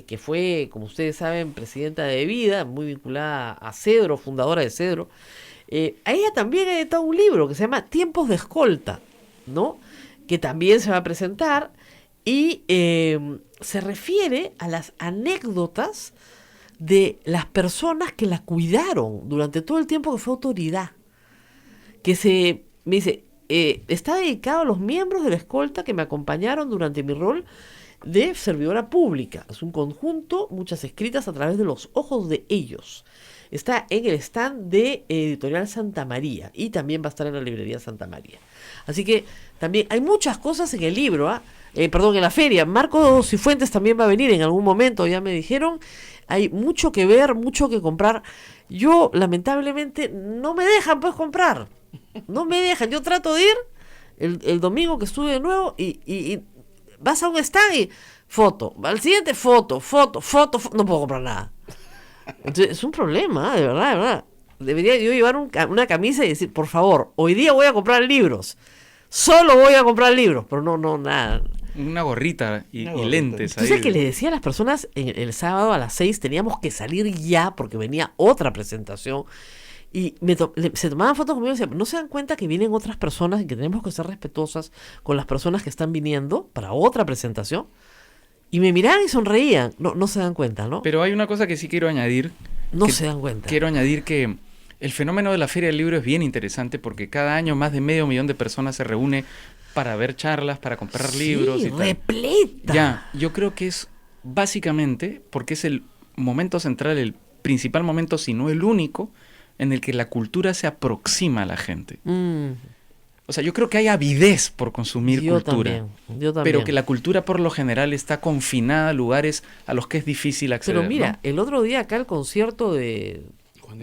que fue, como ustedes saben, presidenta de Vida, muy vinculada a Cedro, fundadora de Cedro. A ella también ha editado un libro que se llama Tiempos de Escolta, ¿no? Que también se va a presentar y se refiere a las anécdotas de las personas que la cuidaron durante todo el tiempo que fue autoridad. Me dice, está dedicado a los miembros de la escolta que me acompañaron durante mi rol de servidora pública. Es un conjunto, muchas escritas a través de los ojos de ellos. Está en el stand de Editorial Santa María y también va a estar en la librería Santa María. Así que también hay muchas cosas en el libro, en la feria. Marco Cifuentes también va a venir en algún momento, ya me dijeron. Hay mucho que ver, mucho que comprar. Yo, lamentablemente, no me dejan pues comprar. No me dejan. Yo trato de ir el domingo que estuve de nuevo y vas a un stand y foto. Al siguiente foto. No puedo comprar nada. Entonces, es un problema, de verdad, de verdad. Debería yo llevar una camisa y decir, por favor, hoy día voy a comprar libros. Solo voy a comprar libros, pero no, nada. Una gorrita y Una gorrita. lentes ahí. Entonces que le decía a las personas el sábado a las 6 teníamos que salir ya porque venía otra presentación y se tomaban fotos conmigo y decían, ¿no se dan cuenta que vienen otras personas y que tenemos que ser respetuosas con las personas que están viniendo para otra presentación? Y me miraban y sonreían. No se dan cuenta, ¿no? Pero hay una cosa que sí quiero añadir. No que se dan cuenta. Quiero añadir que el fenómeno de la Feria del Libro es bien interesante porque cada año más de 500,000 de personas se reúne para ver charlas, para comprar libros y tal. repleta. Ya, yo creo que es básicamente porque es el momento central, el principal momento, si no el único, en el que la cultura se aproxima a la gente. O sea, yo creo que hay avidez por consumir cultura. Yo también. Pero que la cultura por lo general está confinada a lugares a los que es difícil acceder. Pero mira, ¿no? el otro día acá el concierto de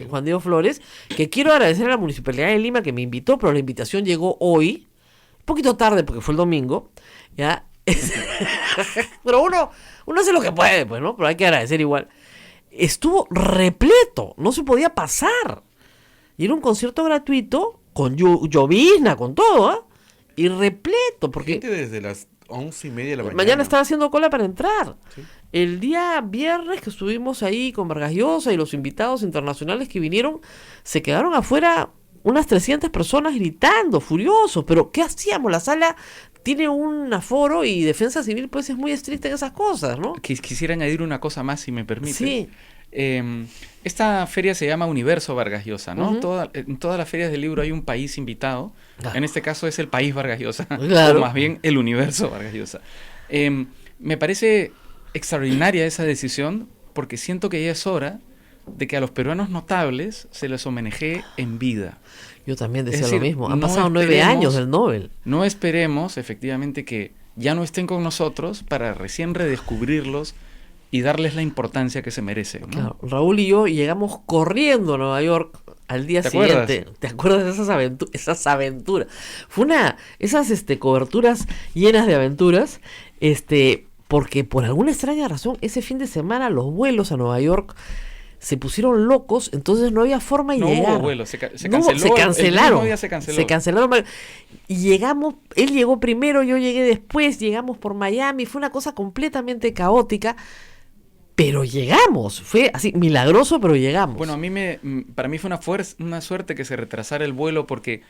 Juan Diego Flores, que quiero agradecer a la Municipalidad de Lima que me invitó, pero la invitación llegó hoy, un poquito tarde porque fue el domingo, ¿ya? Pero uno hace lo que puede, pues, ¿no? Pero hay que agradecer igual. Estuvo repleto, no se podía pasar. Y era un concierto gratuito, con llovizna, con todo, ¿ah? Y repleto, porque Gente desde las 11:30 de la mañana. mañana estaba haciendo cola para entrar. Sí. El día viernes que estuvimos ahí con Vargas Llosa y los invitados internacionales que vinieron, se quedaron afuera unas 300 personas gritando, furiosos. Pero ¿qué hacíamos? La sala tiene un aforo y Defensa Civil pues es muy estricta en esas cosas, ¿no? Quisiera añadir una cosa más, si me permite. Sí. Esta feria se llama Universo Vargas Llosa, ¿no? Ujú. En todas las ferias del libro hay un país invitado. Claro. En este caso es el país Vargas Llosa, Claro. o más bien el universo Vargas Llosa. Me parece extraordinaria esa decisión porque siento que ya es hora de que a los peruanos notables se les homenajee en vida. Yo también Es decía decir, lo mismo. Han no pasado 9 esperemos- años del Nobel. No esperemos, efectivamente, que ya no estén con nosotros para recién redescubrirlos y darles la importancia que se merecen, ¿no? Claro, Raúl y yo llegamos corriendo a Nueva York al día ¿Te siguiente. acuerdas? ¿Te acuerdas de esas aventuras? Fue esas coberturas llenas de aventuras. Porque por alguna extraña razón, ese fin de semana los vuelos a Nueva York se pusieron locos, entonces no había forma de llegar. No hubo vuelo, se No hubo- canceló. se cancelaron. El mismo día se canceló. Se cancelaron. Y llegamos, él llegó primero, yo llegué después, llegamos por Miami, fue una cosa completamente caótica, pero llegamos, fue así, milagroso, pero llegamos. Bueno, para mí fue una suerte que se retrasara el vuelo porque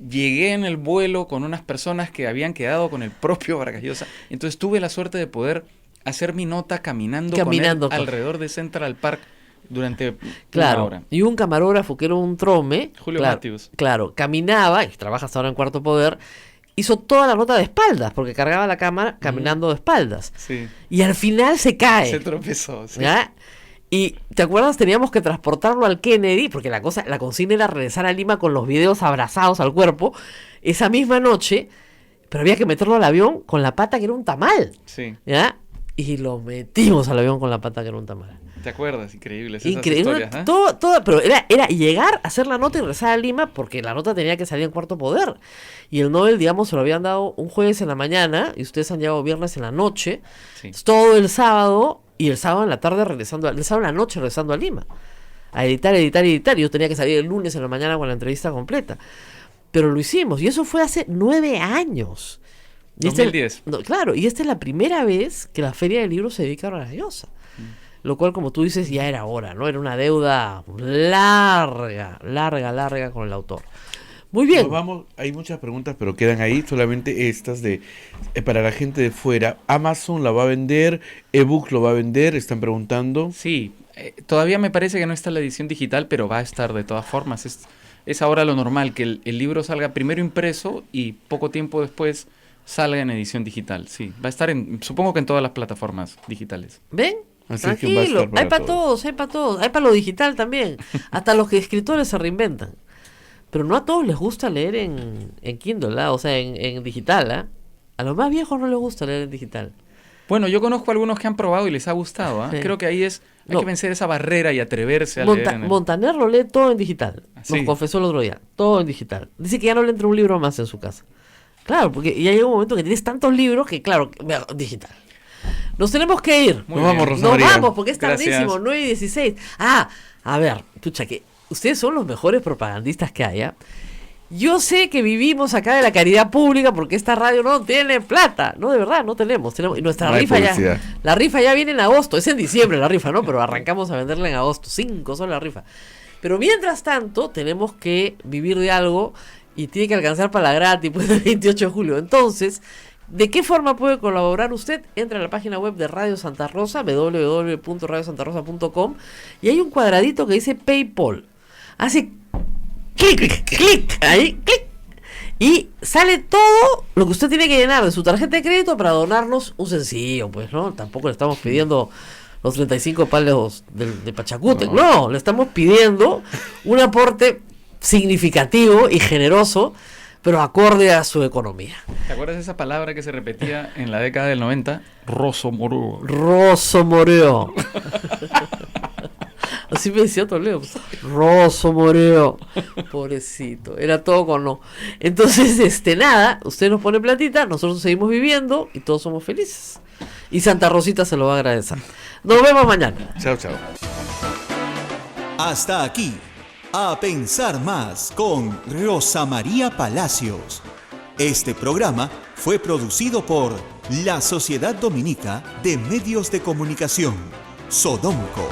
llegué en el vuelo con unas personas que habían quedado con el propio Vargas Llosa. Entonces tuve la suerte de poder hacer mi nota caminando con él Caminando con- alrededor de Central Park durante una Claro, hora. y un camarógrafo que era un trome, Julio claro, Matthews. claro, caminaba, y trabaja hasta ahora en Cuarto Poder, hizo toda la nota de espaldas, porque cargaba la cámara caminando de espaldas. Sí, Y al final se cae. se tropezó. Sí. ¿Ya? Y ¿te acuerdas? Teníamos que transportarlo al Kennedy, porque la consigna era regresar a Lima con los videos abrazados al cuerpo esa misma noche, pero había que meterlo al avión con la pata que era un tamal, Sí, ¿ya? Y lo metimos al avión con la pata que era un tamal. ¿te acuerdas? Increíbles esas Increíble, historias, ¿eh? todo, pero era llegar, hacer la nota y regresar a Lima, porque la nota tenía que salir en Cuarto Poder. Y el Nobel, digamos, se lo habían dado un jueves en la mañana, y ustedes han llegado viernes en la noche, Sí. todo el sábado, y el sábado en la tarde el sábado en la noche regresando a Lima. A editar. Y yo tenía que salir el lunes en la mañana con la entrevista completa. Pero lo hicimos, y eso fue hace 9 años. Y 2010. Claro, y esta es la primera vez que la Feria del Libro se dedica a Vargas Llosa. Lo cual, como tú dices, ya era hora, ¿no? Era una deuda larga con el autor. Muy bien. Nos vamos, hay muchas preguntas, pero quedan ahí solamente estas de para la gente de fuera. Amazon la va a vender, ebook lo va a vender, están preguntando. Sí, todavía me parece que no está la edición digital, pero va a estar de todas formas. Es ahora lo normal, que el libro salga primero impreso y poco tiempo después salga en edición digital. Sí, va a estar supongo que en todas las plataformas digitales. ¿Ven? Así es que va a Tranquilo, estar para hay para todos. todos, hay para lo digital también. Hasta los que escritores se reinventan. Pero no a todos les gusta leer en Kindle, ¿ah? O sea, en digital. ¿Ah? A los más viejos no les gusta leer en digital. Bueno, yo conozco algunos que han probado y les ha gustado. ¿Ah? Sí. Creo que ahí hay No. que vencer esa barrera y atreverse a leer en el... Montaner lo lee todo en digital. ¿Ah, sí? Nos confesó el otro día. Todo en digital. Dice que ya no le entra un libro más en su casa. Claro, porque ya llega un momento que tienes tantos libros que, claro, digital. Nos tenemos que ir. Muy Nos vamos, bien. Rosa Nos María. vamos, porque es Gracias. tardísimo, 9:16. A ver, pucha, que ustedes son los mejores propagandistas que haya. Yo sé que vivimos acá de la caridad pública porque esta radio no tiene plata. No, de verdad, no tenemos. Y nuestra No hay rifa publicidad. la rifa ya viene en agosto. Es en diciembre la rifa, ¿no? Pero arrancamos a venderla en agosto. 5 son la rifa. Pero mientras tanto, tenemos que vivir de algo y tiene que alcanzar para la gratis pues, el 28 de julio. Entonces, ¿de qué forma puede colaborar usted? Entra a la página web de Radio Santa Rosa, www.radiosantarosa.com, y hay un cuadradito que dice PayPal. Hace clic, ahí, clic, y sale todo lo que usted tiene que llenar de su tarjeta de crédito para donarnos un sencillo, pues, ¿no? Tampoco le estamos pidiendo los 35 palos de Pachacute, no, le estamos pidiendo un aporte significativo y generoso, pero acorde a su economía. ¿Te acuerdas de esa palabra que se repetía en la década del 90? Rosso Morú. Rosso Moreo. Así me decía Toledo. Rosso Moreo. Pobrecito. Era todo con no. Entonces, nada, usted nos pone platita, nosotros seguimos viviendo y todos somos felices. Y Santa Rosita se lo va a agradecer. Nos vemos mañana. Chao, chao. Hasta aquí, A Pensar Más con Rosa María Palacios. Este programa fue producido por la Sociedad Dominica de Medios de Comunicación, Sodomco.